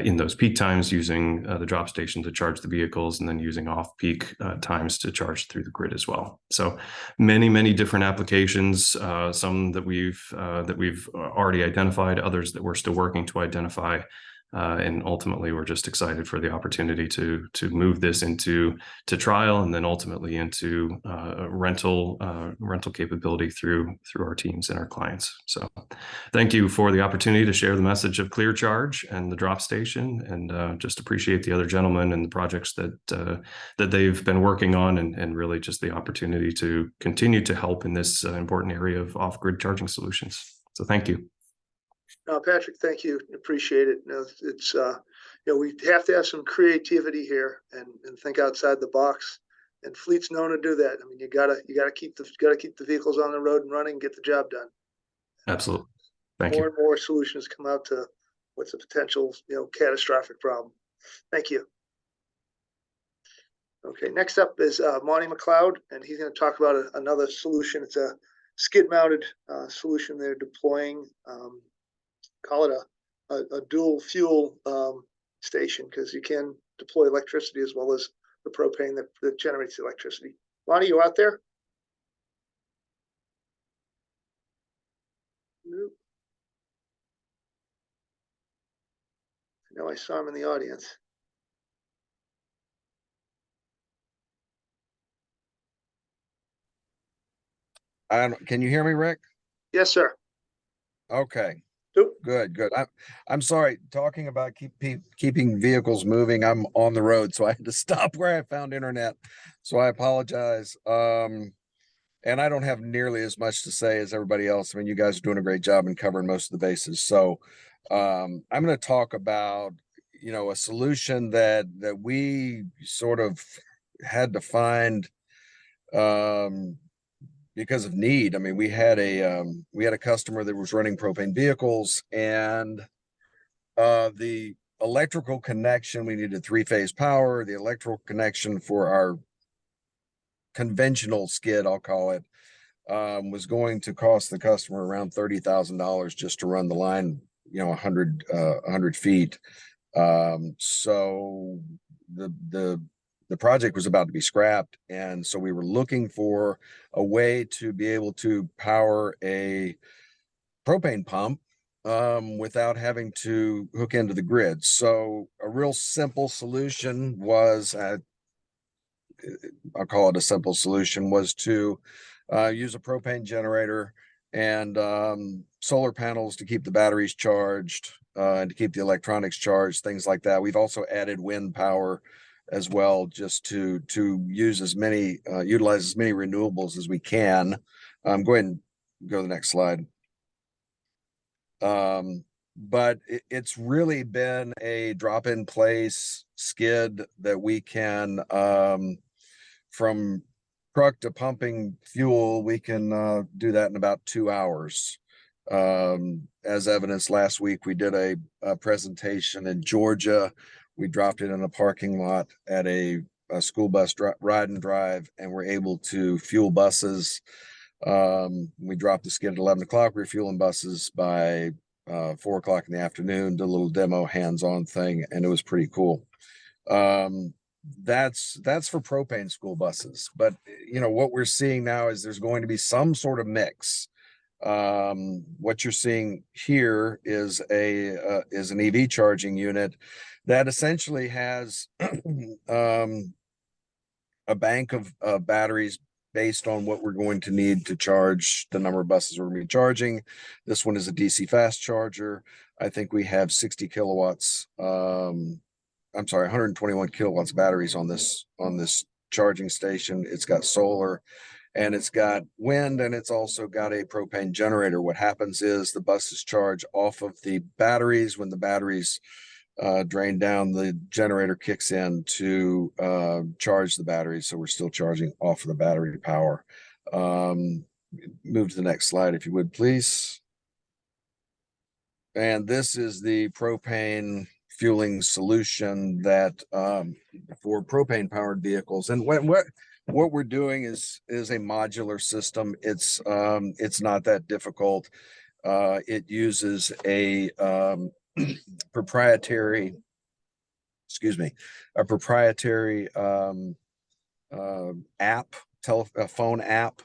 in those peak times, using the drop station to charge the vehicles, and then using off-peak times to charge through the grid as well. So many different applications, some that we've already identified, others that we're still working to identify. And ultimately, we're just excited for the opportunity to move this into trial, and then ultimately into rental capability through our teams and our clients. So, thank you for the opportunity to share the message of Clear Charge and the drop station, and just appreciate the other gentlemen and the projects that they've been working on, and really just the opportunity to continue to help in this important area of off-grid charging solutions. So, thank you. No, Patrick, thank you. Appreciate it. It's we have to have some creativity here and think outside the box. And Fleet's known to do that. I mean, you gotta keep the vehicles on the road and running, get the job done. Absolutely. Thank you. More and more solutions come out to what's a potential catastrophic problem. Thank you. Okay, next up is Monty McLeod, and he's going to talk about another solution. It's a skid-mounted solution they're deploying. Call it a dual fuel station, because you can deploy electricity as well as the propane that generates the electricity. Lonnie, you out there? Nope. I know I saw him in the audience. Can you hear me, Rick? Yes, sir. Okay. Yep. Good. I'm sorry, talking about keeping vehicles moving. I'm on the road, so I had to stop where I found internet. So I apologize. And I don't have nearly as much to say as everybody else. I mean, you guys are doing a great job in covering most of the bases. So I'm going to talk about, a solution that we sort of had to find because of need. I mean, we had a customer that was running propane vehicles, and the electrical connection, we needed 3-phase power. The electrical connection for our conventional skid, I'll call it, was going to cost the customer around $30,000 just to run the line, 100 feet. So the project was about to be scrapped, and so we were looking for a way to be able to power a propane pump without having to hook into the grid. So a real simple solution was, I'll call it a simple solution, was to use a propane generator and solar panels to keep the batteries charged and to keep the electronics charged, things like that. We've also added wind power as well, just to use utilize as many renewables as we can. Go ahead and go to the next slide. But it's really been a drop-in place skid that we can, from truck to pumping fuel, we can do that in about 2 hours. As evidenced last week, we did a presentation in Georgia. We dropped it in a parking lot at a school bus ride and drive, and we're able to fuel buses. We dropped the skid at 11 o'clock. We were fueling buses by 4 o'clock in the afternoon, did a little demo hands-on thing, and it was pretty cool. That's for propane school buses, but what we're seeing now is there's going to be some sort of mix. What you're seeing here is an EV charging unit that essentially has a bank of batteries based on what we're going to need to charge the number of buses we're going to be charging. This one is a DC fast charger. I think we have 60 kilowatts. I'm sorry, 121 kilowatts batteries on this charging station. It's got solar and it's got wind, and it's also got a propane generator. What happens is the buses charge off of the batteries. When the batteries drain down, the generator kicks in to charge the batteries. So we're still charging off of the battery power. Move to the next slide, if you would, please. And this is the propane fueling solution that for propane powered vehicles. And what we're doing is a modular system. It's not that difficult. It uses a proprietary app, phone app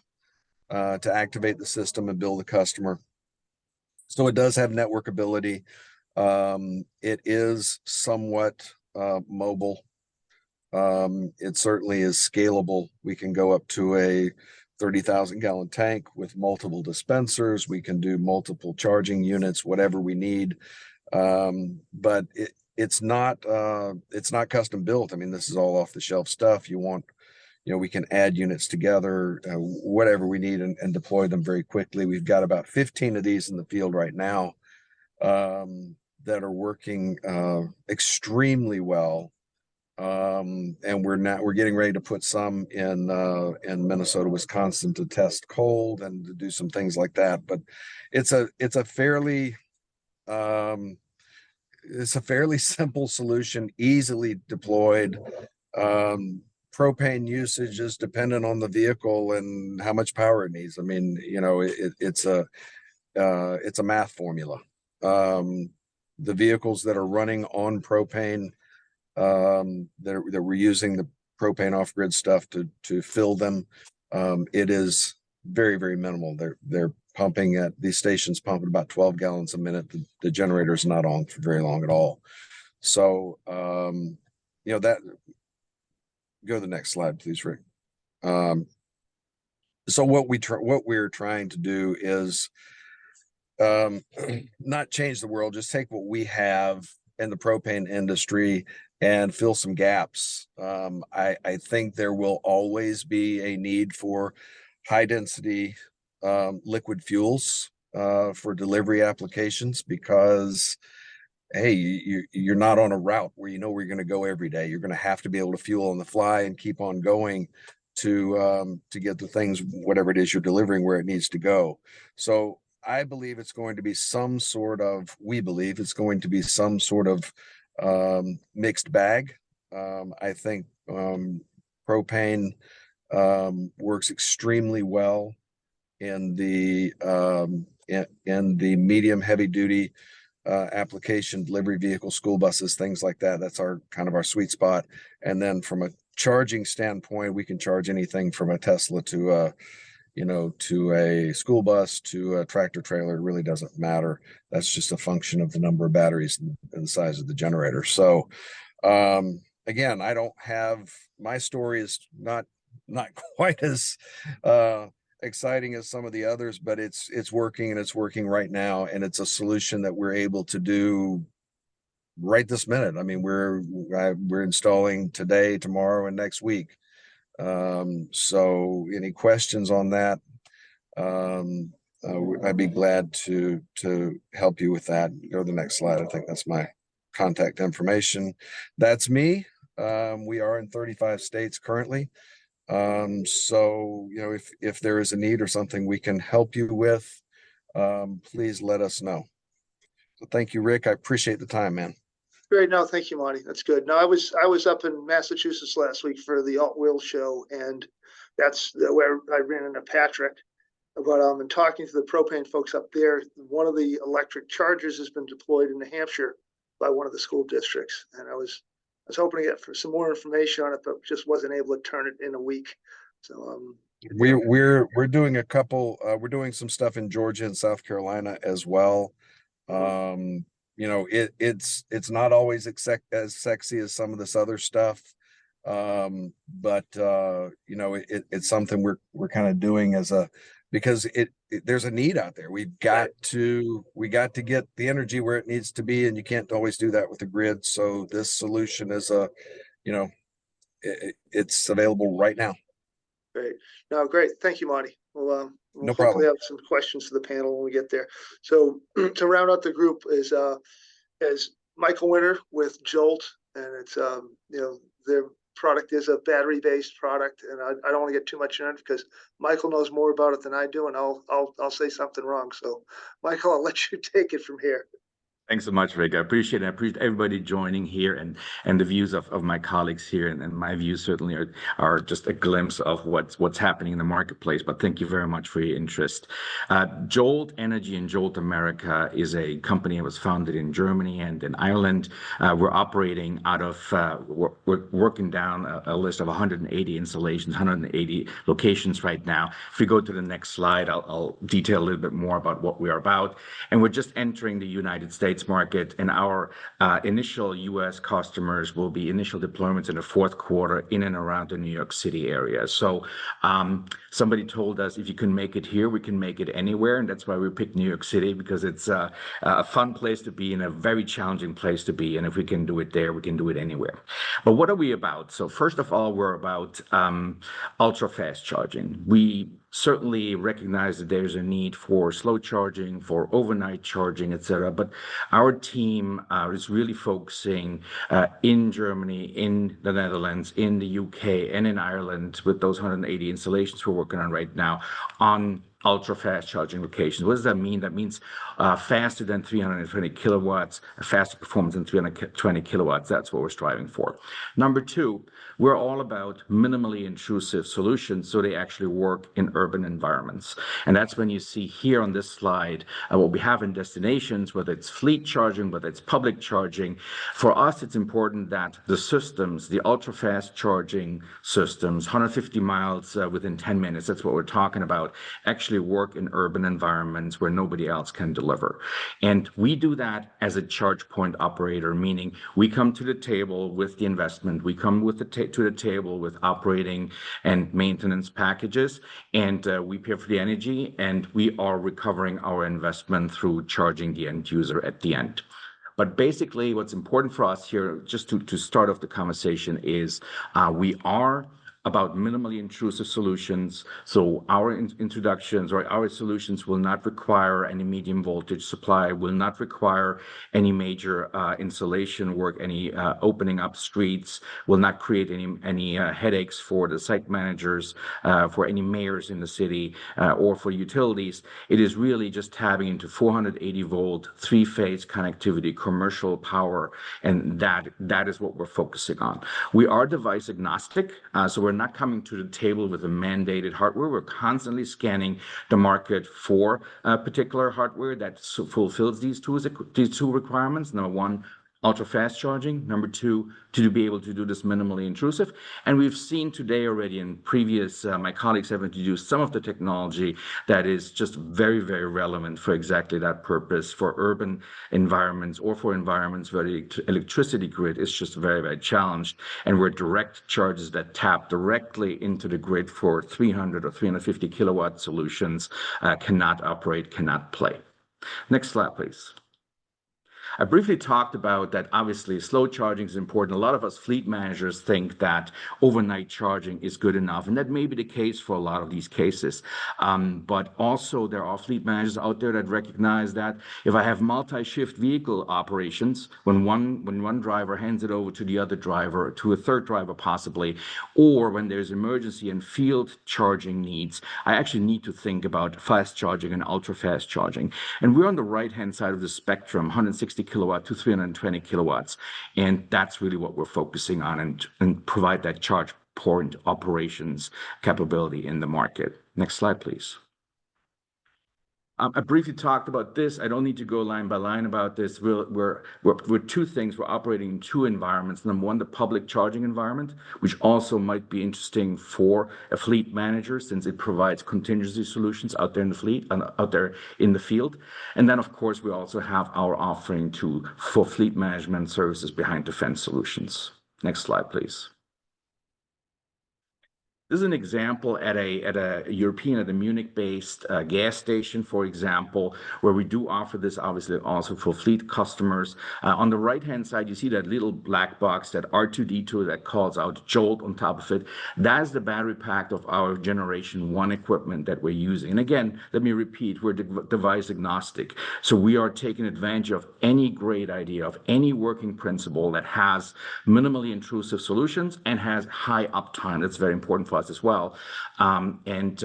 to activate the system and bill the customer. So it does have network ability. It is somewhat mobile. It certainly is scalable. We can go up to a 30,000 gallon tank with multiple dispensers. We can do multiple charging units, whatever we need. But it's not custom built. I mean, this is all off the shelf stuff. We can add units together, whatever we need, and deploy them very quickly. We've got about 15 of these in the field right now that are working extremely well. And we're getting ready to put some in Minnesota, Wisconsin to test cold and to do some things like that. But it's a fairly simple solution, easily deployed. Propane usage is dependent on the vehicle and how much power it needs. I mean, it's a math formula. The vehicles that are running on propane, that we're using the propane off-grid stuff to fill them, it is very, very minimal. They're pumping at these stations, pumping about 12 gallons a minute. The generator is not on for very long at all. So that. Go to the next slide, please, Rick. So what we're trying to do is not change the world, just take what we have in the propane industry and fill some gaps. I think there will always be a need for high density liquid fuels for delivery applications, because hey, you're not on a route where you know where you're going to go every day. You're going to have to be able to fuel on the fly and keep on going to get the things, whatever it is you're delivering, where it needs to go. So I believe it's going to be some sort of, we believe it's going to be some sort of mixed bag. I think propane works extremely well in the in the medium heavy duty application, delivery vehicle, school buses, things like that. That's our kind of our sweet spot. And then from a charging standpoint, we can charge anything from a Tesla to to a school bus to a tractor trailer. It really doesn't matter. That's just a function of the number of batteries and the size of the generator. So again, I don't have, my story is not quite as exciting as some of the others, but it's working, and it's working right now, and it's a solution that we're able to do right this minute. I mean, we're installing today, tomorrow, and next week. So any questions on that? I'd be glad to help you with that. Go to the next slide. I think that's my contact information. That's me. We are in 35 states currently. So, if there is a need or something we can help you with, please let us know. So thank you, Rick. I appreciate the time, man. Great. No, thank you, Monty. That's good. No, I was up in Massachusetts last week for the Alt Wheel show, and that's where I ran into Patrick. But and talking to the propane folks up there, one of the electric chargers has been deployed in New Hampshire by one of the school districts, and I was hoping to get some more information on it, but just wasn't able to turn it in a week. So we're doing a couple. We're doing some stuff in Georgia and South Carolina as well. It's not always as sexy as some of this other stuff, but it's something we're kind of doing because there's a need out there. We got to get the energy where it needs to be, and you can't always do that with the grid. So this solution is it's available right now. Great. No, great. Thank you, Monty. We'll No hopefully problem. have some questions to the panel when we get there. So to round out the group is Michael Winter with Jolt, and it's their product is a battery-based product, and I don't want to get too much in it because Michael knows more about it than I do, and I'll say something wrong. So Michael, I'll let you take it from here. Thanks so much, Rick. I appreciate it. I appreciate everybody joining here and the views of my colleagues here. And my views certainly are just a glimpse of what's happening in the marketplace. But thank you very much for your interest. Jolt Energy and Jolt America is a company that was founded in Germany and in Ireland. We're operating out of, we're working down a list of 180 installations, 180 locations right now. If we go to the next slide, I'll detail a little bit more about what we are about. And we're just entering the United States market, and our initial U.S. customers will be initial deployments in the fourth quarter in and around the New York City area. So somebody told us, if you can make it here, we can make it anywhere, and that's why we picked New York City, because it's a fun place to be and a very challenging place to be, and if we can do it there, we can do it anywhere. But what are we about? So first of all, we're about ultra-fast charging. We certainly recognize that there's a need for slow charging, for overnight charging, etc. But our team is really focusing in Germany, in the Netherlands, in the UK, and in Ireland with those 180 installations we're working on right now on ultra-fast charging locations. What does that mean? That means faster than 320 kilowatts, faster performance than 320 kilowatts. That's what we're striving for. Number two, we're all about minimally intrusive solutions so they actually work in urban environments. And that's when you see here on this slide what we have in destinations, whether it's fleet charging, whether it's public charging. For us, it's important that the systems, the ultra-fast charging systems, 150 miles within 10 minutes, that's what we're talking about, actually actually work in urban environments where nobody else can deliver. And we do that as a charge point operator, meaning we come to the table with the investment, we come with to the table with operating and maintenance packages, and we pay for the energy, and we are recovering our investment through charging the end user at the end. But basically, what's important for us here, just to start off the conversation, is we are about minimally intrusive solutions. So our introductions or our solutions will not require any medium voltage supply, will not require any major installation work, any opening up streets, will not create any headaches for the site managers, for any mayors in the city, or for utilities. It is really just tapping into 480 volt, 3-phase connectivity, commercial power, and that is what we're focusing on. We are device agnostic, so we're not coming to the table with a mandated hardware. We're constantly scanning the market for particular hardware that fulfills these two requirements. Number one, ultra fast charging. Number two, to be able to do this minimally intrusive. And we've seen today already in previous, my colleagues have introduced some of the technology that is just very, very relevant for exactly that purpose, for urban environments or for environments where the electricity grid is just very, very challenged, and where direct charges that tap directly into the grid for 300 or 350 kilowatt solutions cannot operate, cannot play. Next slide, please. I briefly talked about that obviously slow charging is important. A lot of us fleet managers think that overnight charging is good enough, and that may be the case for a lot of these cases. But also there are fleet managers out there that recognize that if I have multi-shift vehicle operations, when one driver hands it over to the other driver, to a third driver possibly, or when there's emergency and field charging needs, I actually need to think about fast charging and ultra fast charging. And we're on the right-hand side of the spectrum, 160 kilowatt to 320 kilowatts. And that's really what we're focusing on, and provide that charge point operations capability in the market. Next slide, please. I briefly talked about this. I don't need to go line by line about this. We're two things. We're operating in two environments. Number one, the public charging environment, which also might be interesting for a fleet manager since it provides contingency solutions out there in the fleet and out there in the field. And then, of course, we also have our offering for fleet management services behind the fence solutions. Next slide, please. This is an example at a Munich-based gas station, for example, where we do offer this obviously also for fleet customers. On the right-hand side, you see that little black box, that R2D2 that calls out Jolt on top of it. That is the battery pack of our Generation 1 equipment that we're using. And again, let me repeat, we're device agnostic. So we are taking advantage of any great idea, of any working principle that has minimally intrusive solutions and has high uptime. That's very important for us as well, and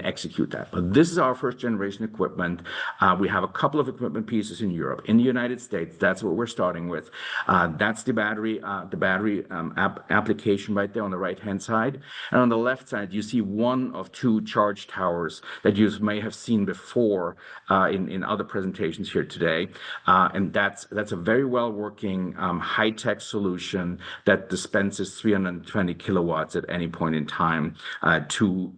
execute that. But this is our first generation equipment. We have a couple of equipment pieces in Europe. In the United States, that's what we're starting with. That's the battery application right there on the right-hand side. And on the left side, you see one of two charge towers that you may have seen before in other presentations here today. And that's a very well working high-tech solution that dispenses 320 kilowatts at any point in time to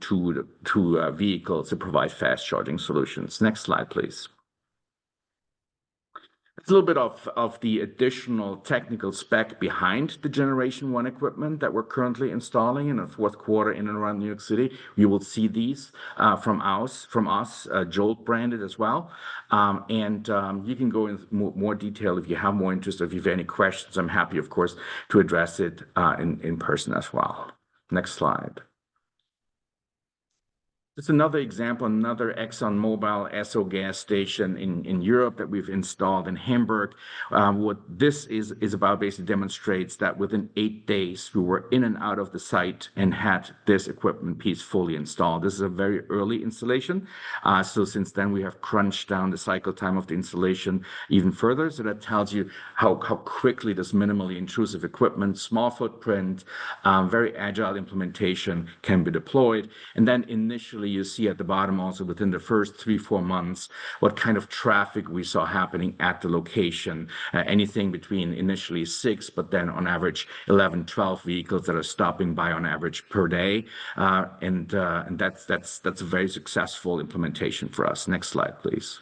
vehicles to provide fast charging solutions. Next slide, please. It's a little bit of the additional technical spec behind the Generation 1 equipment that we're currently installing in the fourth quarter in and around New York City. You will see these from us, Jolt branded as well. And you can go into more detail if you have more interest, or if you have any questions. I'm happy, of course, to address it in person as well. Next slide. It's another example, another ExxonMobil Esso gas station in Europe that we've installed in Hamburg. What this is about basically demonstrates that within 8 days, we were in and out of the site and had this equipment piece fully installed. This is a very early installation. So since then, we have crunched down the cycle time of the installation even further. So that tells you how quickly this minimally intrusive equipment, small footprint, very agile implementation can be deployed. And then initially, illustratively, you see at the bottom also within the first 3-4 months, what kind of traffic we saw happening at the location. Anything between initially 6, but then on average 11, 12 vehicles that are stopping by on average per day. And that's a very successful implementation for us. Next slide, please.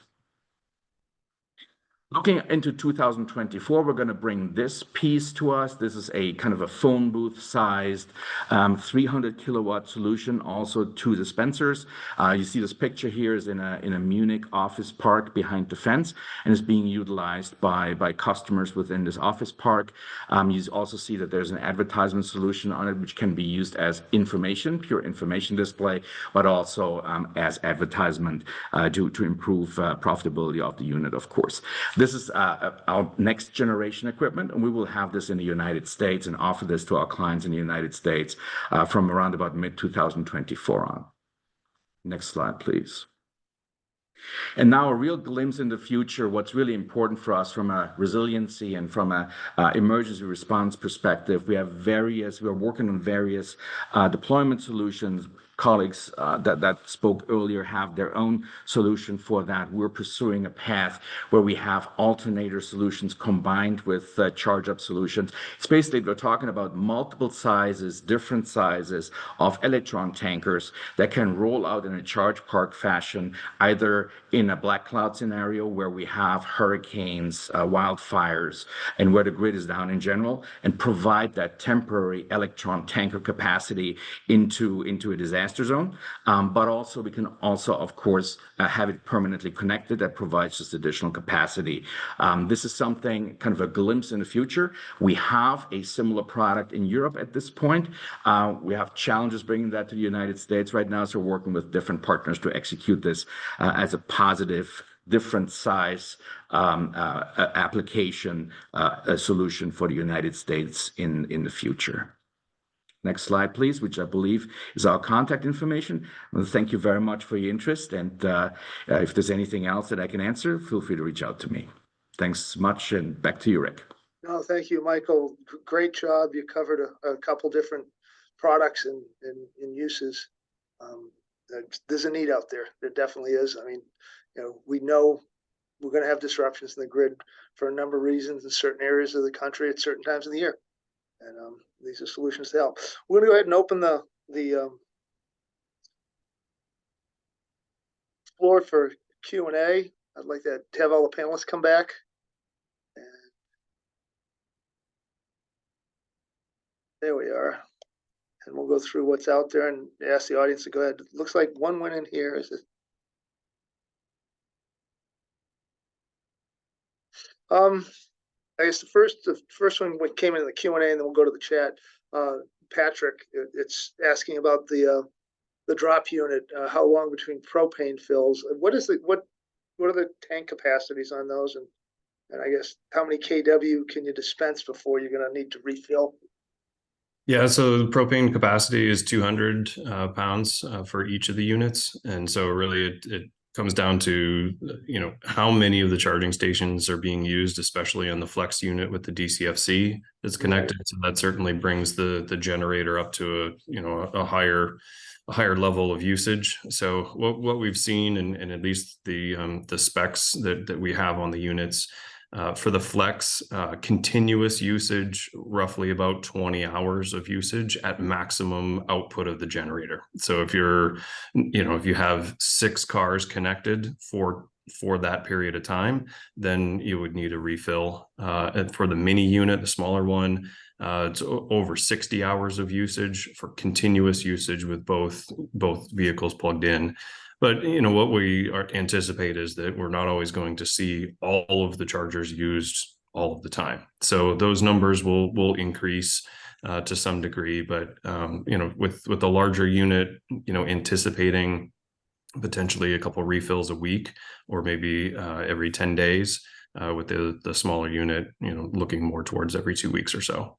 Looking into 2024, we're going to bring this piece to us. This is a kind of a phone booth sized 300 kilowatt solution, also 2 dispensers. You see this picture here is in a Munich office park behind the fence, and is being utilized by customers within this office park. You also see that there's an advertisement solution on it, which can be used as information, pure information display, but also as advertisement to improve profitability of the unit, of course. This is our next generation equipment, and we will have this in the United States and offer this to our clients in the United States from around about mid-2024 on. Next slide, please. And now a real glimpse in the future, what's really important for us from a resiliency and from a emergency response perspective. We're working on various deployment solutions. Colleagues that spoke earlier have their own solution for that. We're pursuing a path where we have alternator solutions combined with charge-up solutions. It's basically, we're talking about multiple sizes, different sizes of electron tankers that can roll out in a charge park fashion, either in a black cloud scenario where we have hurricanes, wildfires, and where the grid is down in general, and provide that temporary electron tanker capacity into a disaster zone, but also we can also, of course, have it permanently connected. That provides just additional capacity. This is something, kind of a glimpse in the future. We have a similar product in Europe at this point. We have challenges bringing that to the United States right now, so we're working with different partners to execute this as a positive, different size application solution for the United States in the future. Next slide, please, which I believe is our contact information. Well, thank you very much for your interest. And if there's anything else that I can answer, feel free to reach out to me. Thanks much, and back to you, Rick. No, thank you, Michael. Great job. You covered a couple different products and uses. There's a need out there. There definitely is. I mean, we know we're going to have disruptions in the grid for a number of reasons in certain areas of the country at certain times of the year. And these are solutions to help. We're going to go ahead and open the floor for Q&A. I'd like to have all the panelists come back. And there we are. And we'll go through what's out there and ask the audience to go ahead. It looks like one went in here. Is it? I guess the first one came in the Q&A, and then we'll go to the chat. Patrick, it's asking about the drop unit. How long between propane fills? What are the tank capacities on those? And I guess how many kW can you dispense before you're going to need to refill? Yeah, so the propane capacity is 200 pounds for each of the units, and so really it comes down to how many of the charging stations are being used, especially on the flex unit with the DCFC that's connected. So that certainly brings the generator up to a higher level of usage. So what we've seen, and at least the specs that we have on the units, for the flex, continuous usage, roughly about 20 hours of usage at maximum output of the generator. So if you have 6 cars connected for that period of time, then you would need a refill. And for the mini unit, the smaller one, it's over 60 hours of usage for continuous usage with both vehicles plugged in. But what we anticipate is that we're not always going to see all of the chargers used all of the time. So those numbers will increase to some degree. But with the larger unit, anticipating potentially a couple refills a week, or maybe every 10 days. With the smaller unit, looking more towards every 2 weeks or so.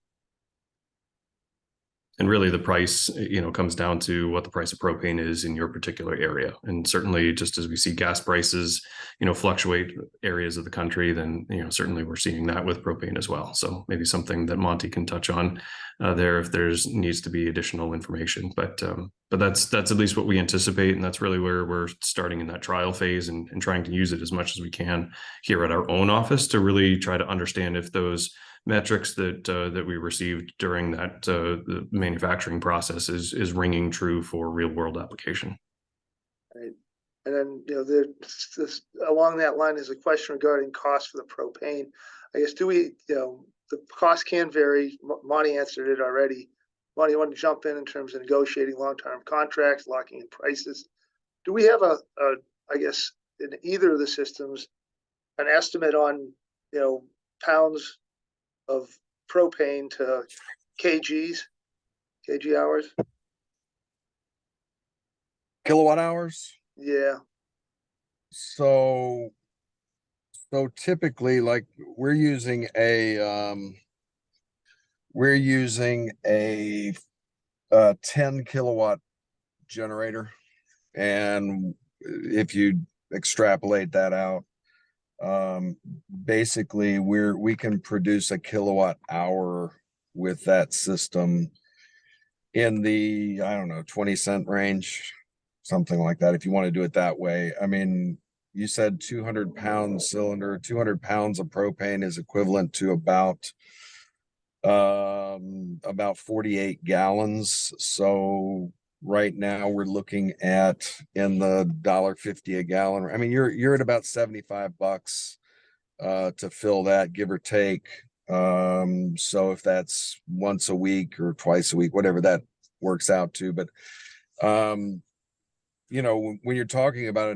And really the price, comes down to what the price of propane is in your particular area. And certainly just as we see gas prices, fluctuate areas of the country, then, certainly we're seeing that with propane as well. So maybe something that Monty can touch on there if there's needs to be additional information. But that's at least what we anticipate. And that's really where we're starting in that trial phase and trying to use it as much as we can here at our own office to really try to understand if those metrics that we received during that the manufacturing process is ringing true for real world application. Right. And then, this along that line is a question regarding cost for the propane. I guess, do we, the cost can vary. Monty answered it already. Monty, you want to jump in terms of negotiating long-term contracts, locking in prices? Do we have I guess, in either of the systems, an estimate on, pounds of propane to kg hours? Kilowatt hours? Yeah. So typically, like, we're using a 10 kilowatt generator, and if you extrapolate that out, basically we can produce a kilowatt hour with that system in the, I don't know, 20-cent range, something like that, if you want to do it that way. I mean, you said 200-pound cylinder, 200 pounds of propane is equivalent to about 48 gallons. So right now we're looking at in the $1.50 a gallon. I mean, you're at about $75 to fill that, give or take. So if that's once a week or twice a week, whatever that works out to, but when you're talking about a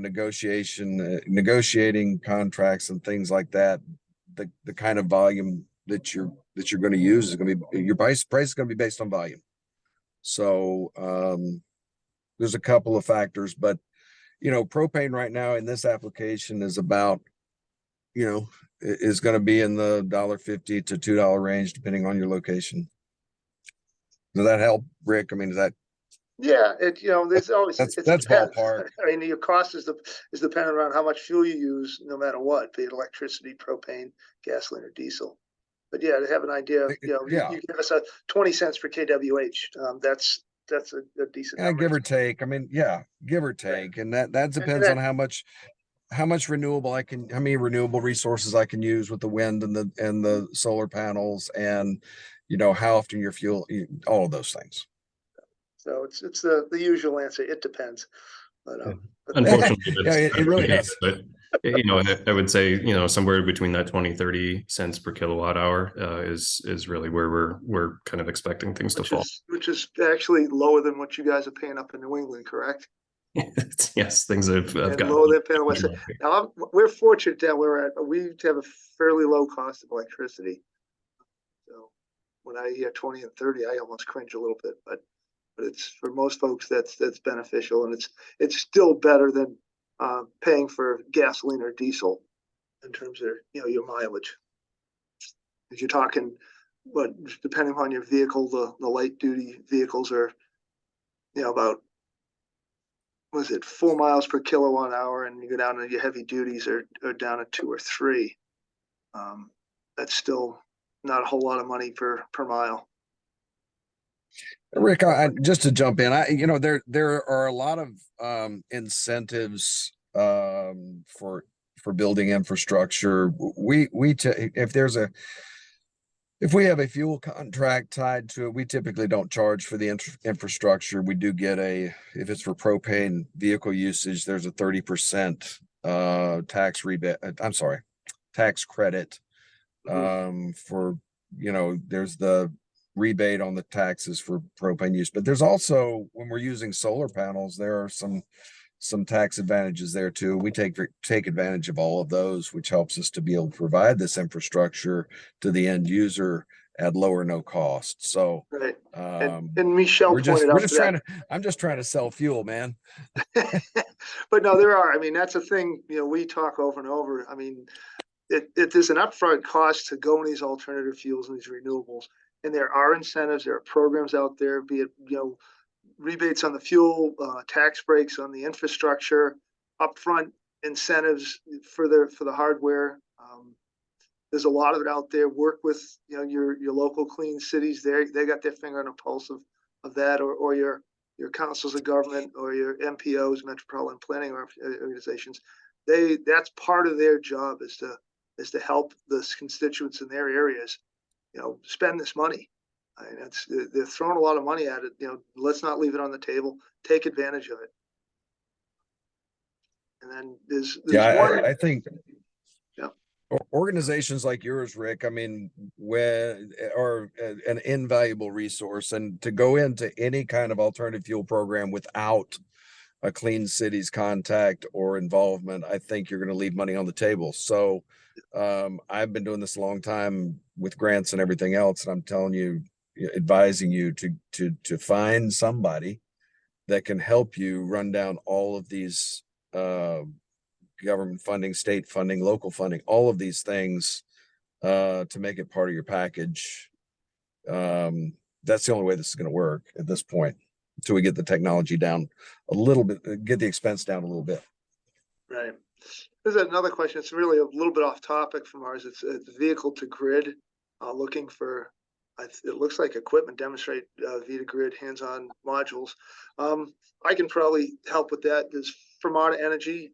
negotiating contracts and things like that, the kind of volume that you're going to use is going to be, your price is going to be based on volume. So there's a couple of factors, but propane right now in this application is about, is going to be in the $1.50 to $2 range, depending on your location. Does that help, Rick? I mean, is that? Yeah, there's always, that's depends. ballpark. I mean, your cost is dependent on how much fuel you use, no matter what, be it electricity, propane, gasoline, or diesel. But yeah, to have an idea, you give us a 20 cents per kWh. That's a decent number. Give or take. I mean, give or take, and that depends on how much renewable how many renewable resources I can use with the wind and the solar panels, and how often your fuel, all of those things. So it's the usual answer. It depends. But unfortunately, it really does. But I would say somewhere between that 20-30 cents per kilowatt hour is really where we're kind of expecting things to fall. Which is actually lower than what you guys are paying up in New England, correct? Yes, things have gotten lower than paying West. Now we're fortunate that we have a fairly low cost of electricity. So when I hear 20 and 30, I almost cringe a little bit, but it's, for most folks, that's beneficial, and it's still better than paying for gasoline or diesel in terms of your mileage. If you're talking, depending on your vehicle, the light duty vehicles are about, was it 4 miles per kilowatt hour, and you go down to your heavy duties are down at 2 or 3. That's still not a whole lot of money per mile. Rick, just to jump in, there are a lot of incentives for building infrastructure. If we have a fuel contract tied to it, we typically don't charge for the infrastructure. We do get if it's for propane vehicle usage, there's a 30% tax rebate. I'm sorry, tax credit for, there's the rebate on the taxes for propane use, but there's also, when we're using solar panels, there are some tax advantages there too. We take advantage of all of those, which helps us to be able to provide this infrastructure to the end user at low or no cost. So right. And Michelle pointed out I'm just trying to sell fuel, man. But no, there are, I mean, that's a thing, we talk over and over. I mean, there's an upfront cost to go in these alternative fuels and these renewables. and there are incentives, there are programs out there, be it, rebates on the fuel, tax breaks on the infrastructure, upfront incentives for the hardware. There's a lot of it out there. Work with your local clean cities. They got their finger on the pulse of that, or your councils of government or your MPOs, metropolitan planning organizations. That's part of their job is to help the constituents in their areas, spend this money. I mean, they're throwing a lot of money at it. Let's not leave it on the table. Take advantage of it. And then there's one. I think Yeah. Organizations like yours, Rick, I mean, are an invaluable resource, and to go into any kind of alternative fuel program without a Clean Cities contact or involvement, I think you're going to leave money on the table. So I've been doing this a long time with grants and everything else, and I'm telling you, advising you to find somebody that can help you run down all of these government funding, state funding, local funding, all of these things to make it part of your package. That's the only way this is going to work at this point until we get the technology down a little bit, get the expense down a little bit. Right. There's another question. It's really a little bit off topic from ours. It's vehicle to grid, looking for, it looks like equipment demonstrate V to grid hands-on modules. I can probably help with that. There's Vermont Energy.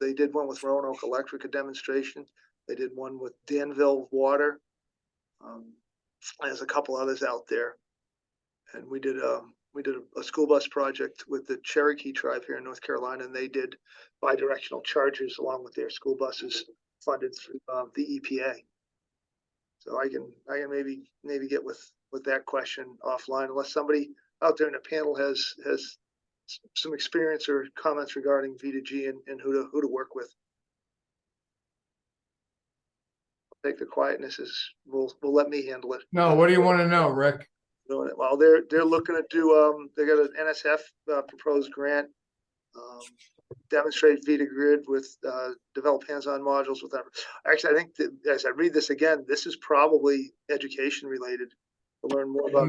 They did one with Roanoke Electric, a demonstration. They did one with Danville Water. There's a couple others out there. And we did a school bus project with the Cherokee tribe here in North Carolina, and they did bi-directional chargers along with their school buses funded through the EPA. So I can maybe get with that question offline, unless somebody out there in the panel has some experience or comments regarding V2G and who to work with. I'll take the quietness as will let me handle it. No, what do you want to know, Rick? Well, they're looking to do they got an NSF proposed grant, demonstrate V to grid with develop hands-on modules with that. Actually, I think that as I read this again, this is probably education related to learn more about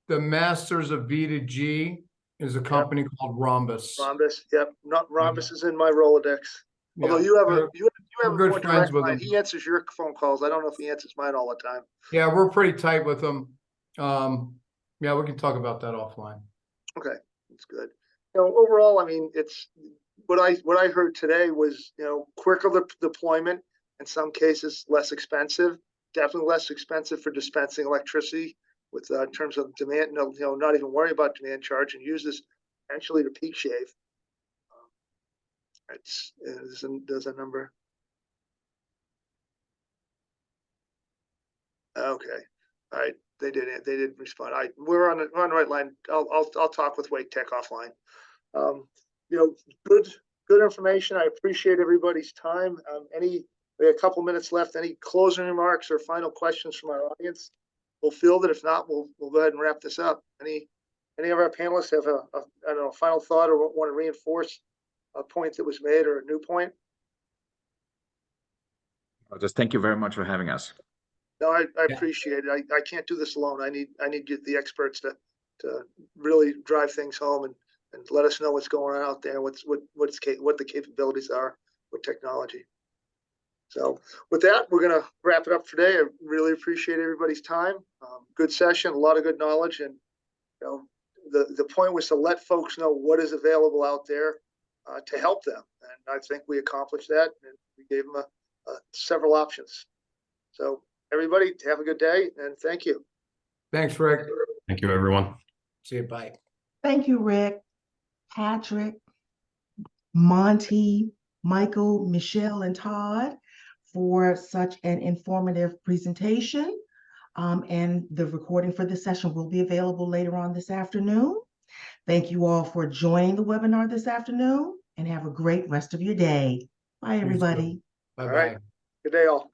the Masters of V2G is a company called Rhombus. Rhombus, yep. Not Rhombus is in my Rolodex. Yeah. Although you have a good more friends direct with line. him. He answers your phone calls. I don't know if he answers mine all the time. Yeah, we're pretty tight with them. Yeah, we can talk about that offline. Okay, that's good. Overall, I mean, it's what I heard today was, quicker deployment, in some cases less expensive, definitely less expensive for dispensing electricity with in terms of demand, not even worry about demand charge and use this potentially to peak shave. There's a number. Okay. All right. They did respond. We're on the right line. I'll talk with Wake Tech offline. Good information. I appreciate everybody's time. We have a couple minutes left. Any closing remarks or final questions from our audience? We'll field it. If not, we'll go ahead and wrap this up. Any of our panelists have a final thought or want to reinforce a point that was made or a new point? Just thank you very much for having us. No, I appreciate it. I can't do this alone. I need the experts to really drive things home and let us know what's going on out there, what the capabilities are with technology. So with that, we're going to wrap it up for today. I really appreciate everybody's time. Good session, a lot of good knowledge, and the point was to let folks know what is available out there to help them, and I think we accomplished that, and we gave them several options. So everybody, have a good day, and thank you. Thanks, Rick. Thank you, everyone. See you. Bye. Thank you, Rick, Patrick, Monty, Michael, Michelle, and Todd for such an informative presentation. And the recording for this session will be available later on this afternoon. Thank you all for joining the webinar this afternoon, and have a great rest of your day. Bye, everybody. Bye-bye. All right. Good day, all.